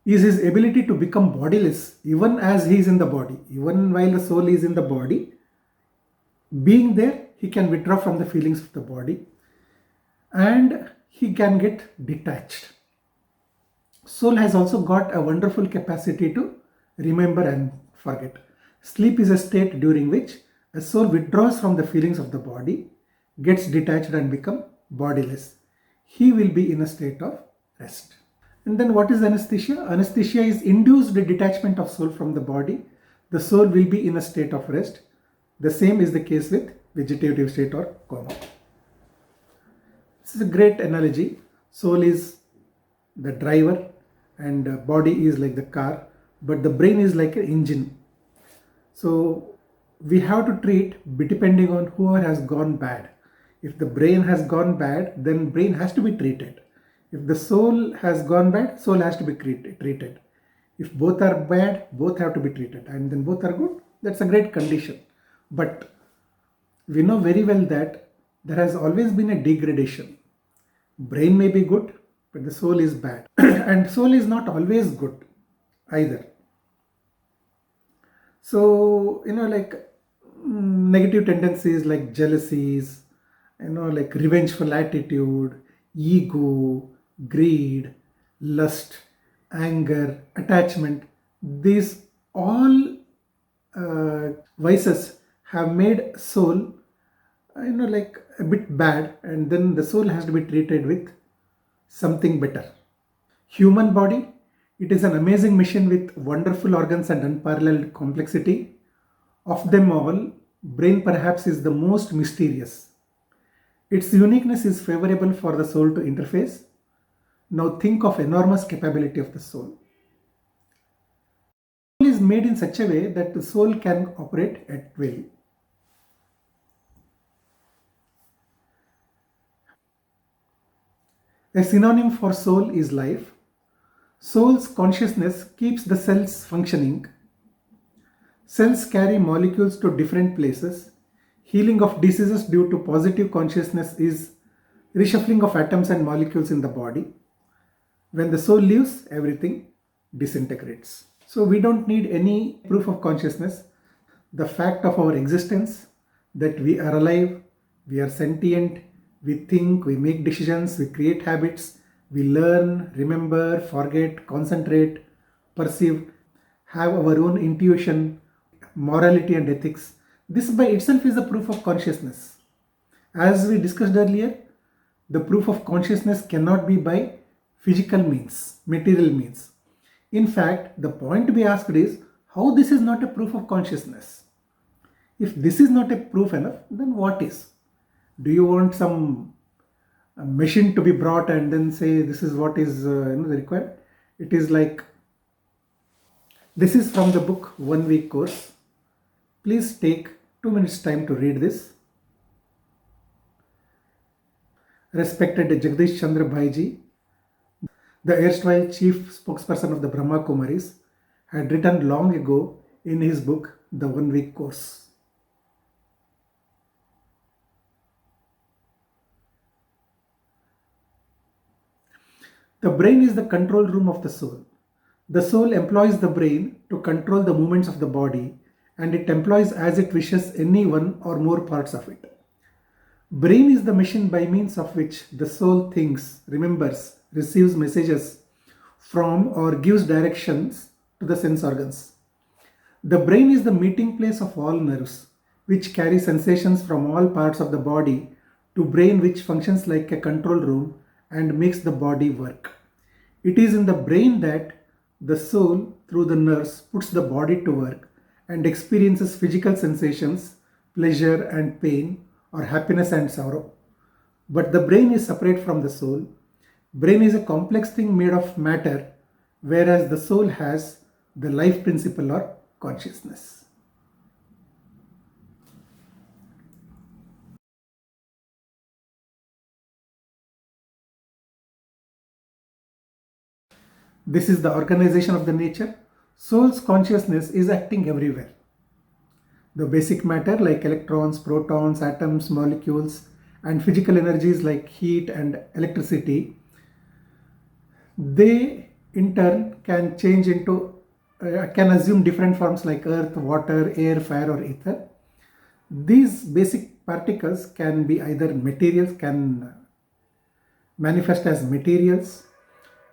is his ability to become bodiless even as he is in the body. Even while the soul is in the body, being there, he can withdraw from the feelings of the body and he can get detached. Soul has also got a wonderful capacity to remember and forget. Sleep is a state during which a soul withdraws from the feelings of the body, gets detached and become bodiless. He will be in a state of rest. And then what is anesthesia? Anesthesia is induced detachment of soul from the body. The soul will be in a state of rest. The same is the case with vegetative state or coma. This is a great analogy. Soul is the driver and body is like the car, but the brain is like an engine. So we have to treat depending on whoever has gone bad. If the brain has gone bad, then brain has to be treated. If the soul has gone bad, soul has to be treated. If both are bad, both have to be treated. And then both are good, that's a great condition. But we know very well that there has always been a degradation. Brain may be good, but the soul is bad. And soul is not always good either. So, negative tendencies like jealousies, like revengeful attitude, ego, greed, lust, anger, attachment, these all vices have made soul, like a bit bad, and then the soul has to be treated with something better. Human body, it is an amazing machine with wonderful organs and unparalleled complexity. Of them all, brain perhaps is the most mysterious. Its uniqueness is favorable for the soul to interface. Now think of enormous capability of the soul. Soul is made in such a way that the soul can operate at will. A synonym for soul is life. Soul's consciousness keeps the cells functioning. Cells carry molecules to different places. Healing of diseases due to positive consciousness is reshuffling of atoms and molecules in the body. When the soul leaves, everything disintegrates. So we don't need any proof of consciousness. The fact of our existence, that we are alive, we are sentient, we think, we make decisions, we create habits, we learn, remember, forget, concentrate, perceive, have our own intuition, morality and ethics. This by itself is a proof of consciousness. As we discussed earlier, the proof of consciousness cannot be by physical means, material means. In fact, the point to be asked is how this is not a proof of consciousness. If this is not a proof enough, then what is? Do you want some machine to be brought and then say this is what is required? It is like, this is from the book 1 Week Course. Please take 2 minutes time to read this. Respected Jagdish Chandra Bhaiji, the erstwhile chief spokesperson of the Brahma Kumaris, had written long ago in his book, The 1 Week Course. The brain is the control room of the soul. The soul employs the brain to control the movements of the body, and it employs as it wishes any one or more parts of it. Brain is the machine by means of which the soul thinks, remembers, receives messages from or gives directions to the sense organs. The brain is the meeting place of all nerves, which carry sensations from all parts of the body to brain, which functions like a control room and makes the body work. It is in the brain that the soul, through the nerves, puts the body to work and experiences physical sensations, pleasure and pain, or happiness and sorrow. But the brain is separate from the soul. Brain is a complex thing made of matter, whereas the soul has the life principle or consciousness. This is the organization of the nature. Soul's consciousness is acting everywhere. The basic matter like electrons, protons, atoms, molecules, and physical energies like heat and electricity, they in turn can change into, can assume different forms like earth, water, air, fire, or ether. These basic particles can be either materials, can manifest as materials.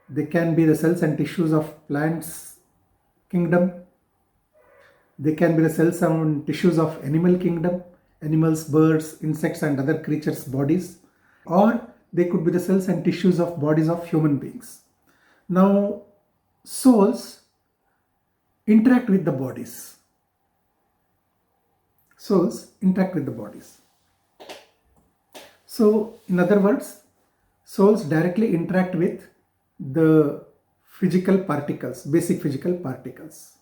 They can be the cells and tissues of plants kingdom. They can be the cells and tissues of animal kingdom, animals, birds, insects and other creatures' bodies. Or they could be the cells and tissues of bodies of human beings. Now, souls interact with the bodies. Souls interact with the bodies. So, in other words, souls directly interact with the physical particles, basic physical particles.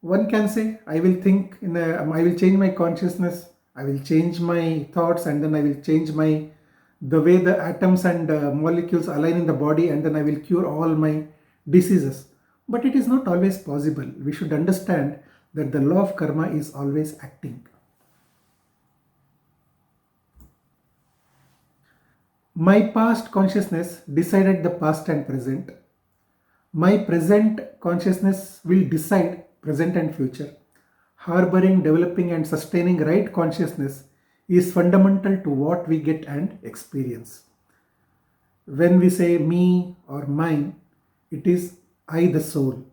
One can say, I will think I will change my consciousness, I will change my thoughts, and then I will change the way the atoms and molecules align in the body, and then I will cure all my diseases. But it is not always possible. We should understand that the law of karma is always acting. My past consciousness decided the past and present. My present consciousness will decide present and future. Harboring, developing, and sustaining right consciousness is fundamental to what we get and experience. When we say me or mine, it is I, the soul.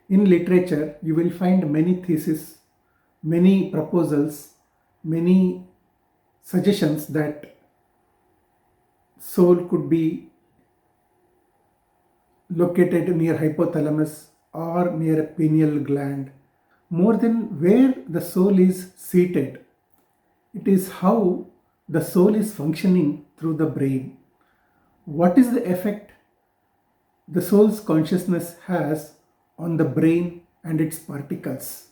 In literature, you will find many theses, many proposals, many suggestions that soul could be located near hypothalamus or near a pineal gland. More than where the soul is seated, it is how the soul is functioning through the brain. What is the effect the soul's consciousness has on the brain and its particles?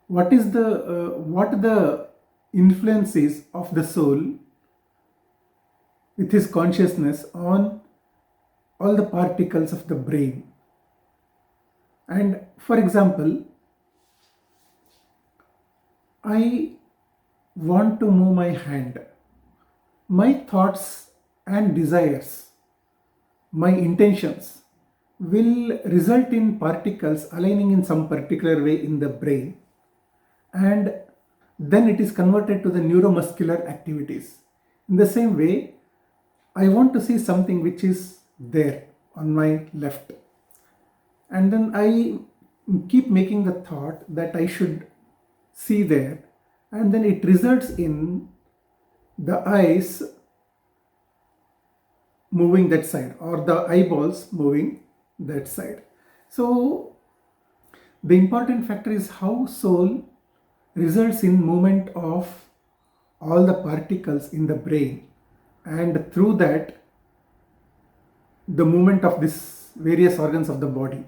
What the influence is of the soul with his consciousness on all the particles of the brain? And for example, I want to move my hand. My thoughts and desires, my intentions will result in particles aligning in some particular way in the brain, and then it is converted to the neuromuscular activities. In the same way, I want to see something which is there on my left, and then I keep making the thought that I should see there, and then it results in the eyes moving that side or the eyeballs moving that side. So the important factor is how soul results in movement of all the particles in the brain, and through that the movement of these various organs of the body.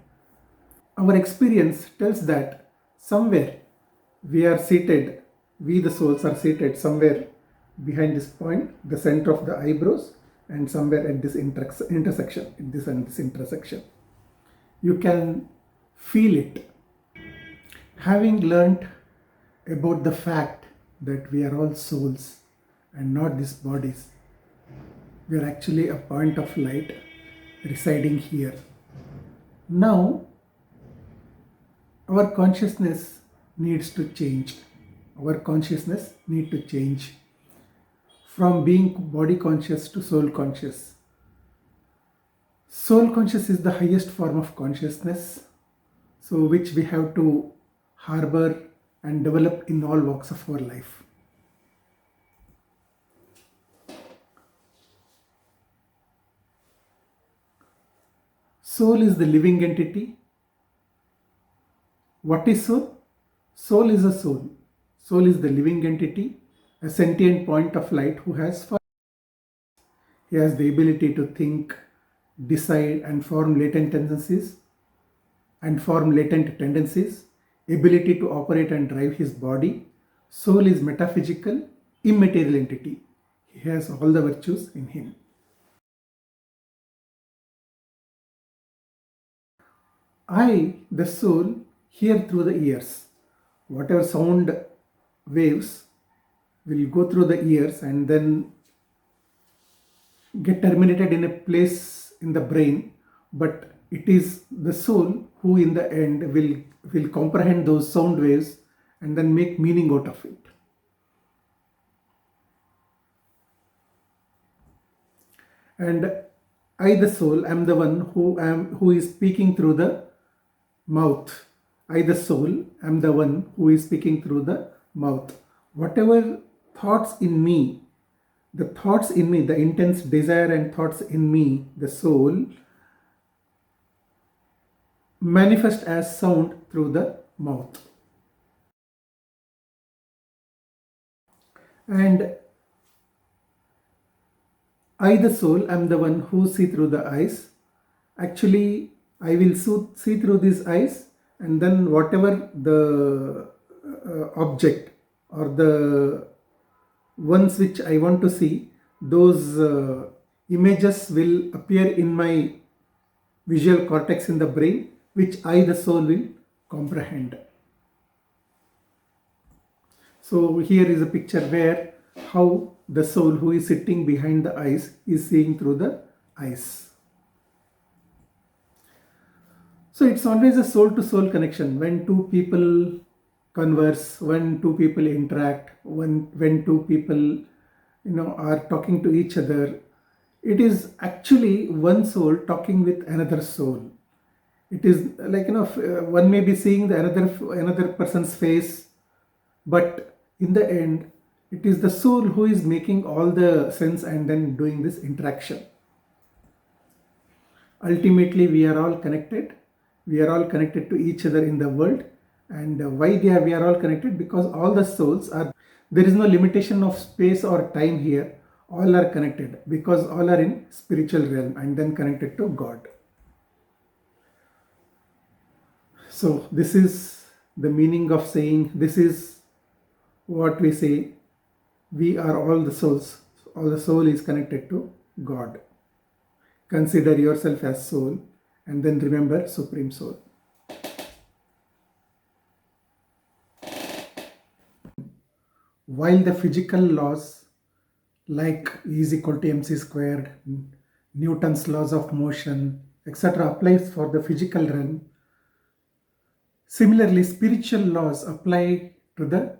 Our experience tells that somewhere we are seated, we the souls are seated somewhere behind this point, the center of the eyebrows, and somewhere at this intersection, at this and this intersection. You can feel it. Having learnt about the fact that we are all souls and not these bodies, we are actually a point of light residing here. Now, our consciousness needs to change. Our consciousness needs to change from being body conscious to soul conscious. Soul conscious is the highest form of consciousness, so which we have to harbor and develop in all walks of our life. Soul is the living entity. What is soul? Soul is a soul. Soul is the living entity, a sentient point of light who has he has the ability to think, decide and form latent tendencies, ability to operate and drive his body. Soul is metaphysical, immaterial entity. He has all the virtues in him. I, the soul, hear through the ears. Whatever sound waves will go through the ears and then get terminated in a place in the brain, but it is the soul who in the end will comprehend those sound waves and then make meaning out of it. And I, the soul, am the one who is speaking through the mouth. I, the soul, am the one who is speaking through the mouth. Whatever thoughts in me, the intense desire and thoughts in me, the soul, manifest as sound through the mouth. And I, the soul, am the one who see through the eyes. Actually, I will see through these eyes, and then whatever the object or the ones which I want to see, those images will appear in my visual cortex in the brain, which I, the soul, will comprehend. So here is a picture where how the soul who is sitting behind the eyes is seeing through the eyes. So it's always a soul to soul connection. When two people converse, when two people interact, when two people are talking to each other, it is actually one soul talking with another soul. It is like, one may be seeing the another person's face, but in the end, it is the soul who is making all the sense and then doing this interaction. Ultimately, we are all connected. We are all connected to each other in the world. And why we are all connected? Because all the souls are, there is no limitation of space or time here. All are connected because all are in spiritual realm and then connected to God. So this is the meaning of saying, this is what we say, we are all the souls. All the soul is connected to God. Consider yourself as soul and then remember Supreme Soul. While the physical laws like E is equal to mc squared, Newton's laws of motion, etc. applies for the physical realm, similarly spiritual laws apply to the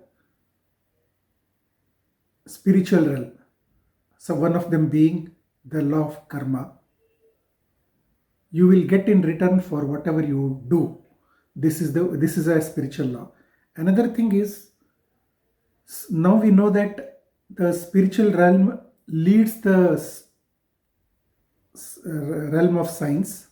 spiritual realm. So one of them being the law of karma. You will get in return for whatever you do. This is a spiritual law. Another thing is, now we know that the spiritual realm leads the realm of science,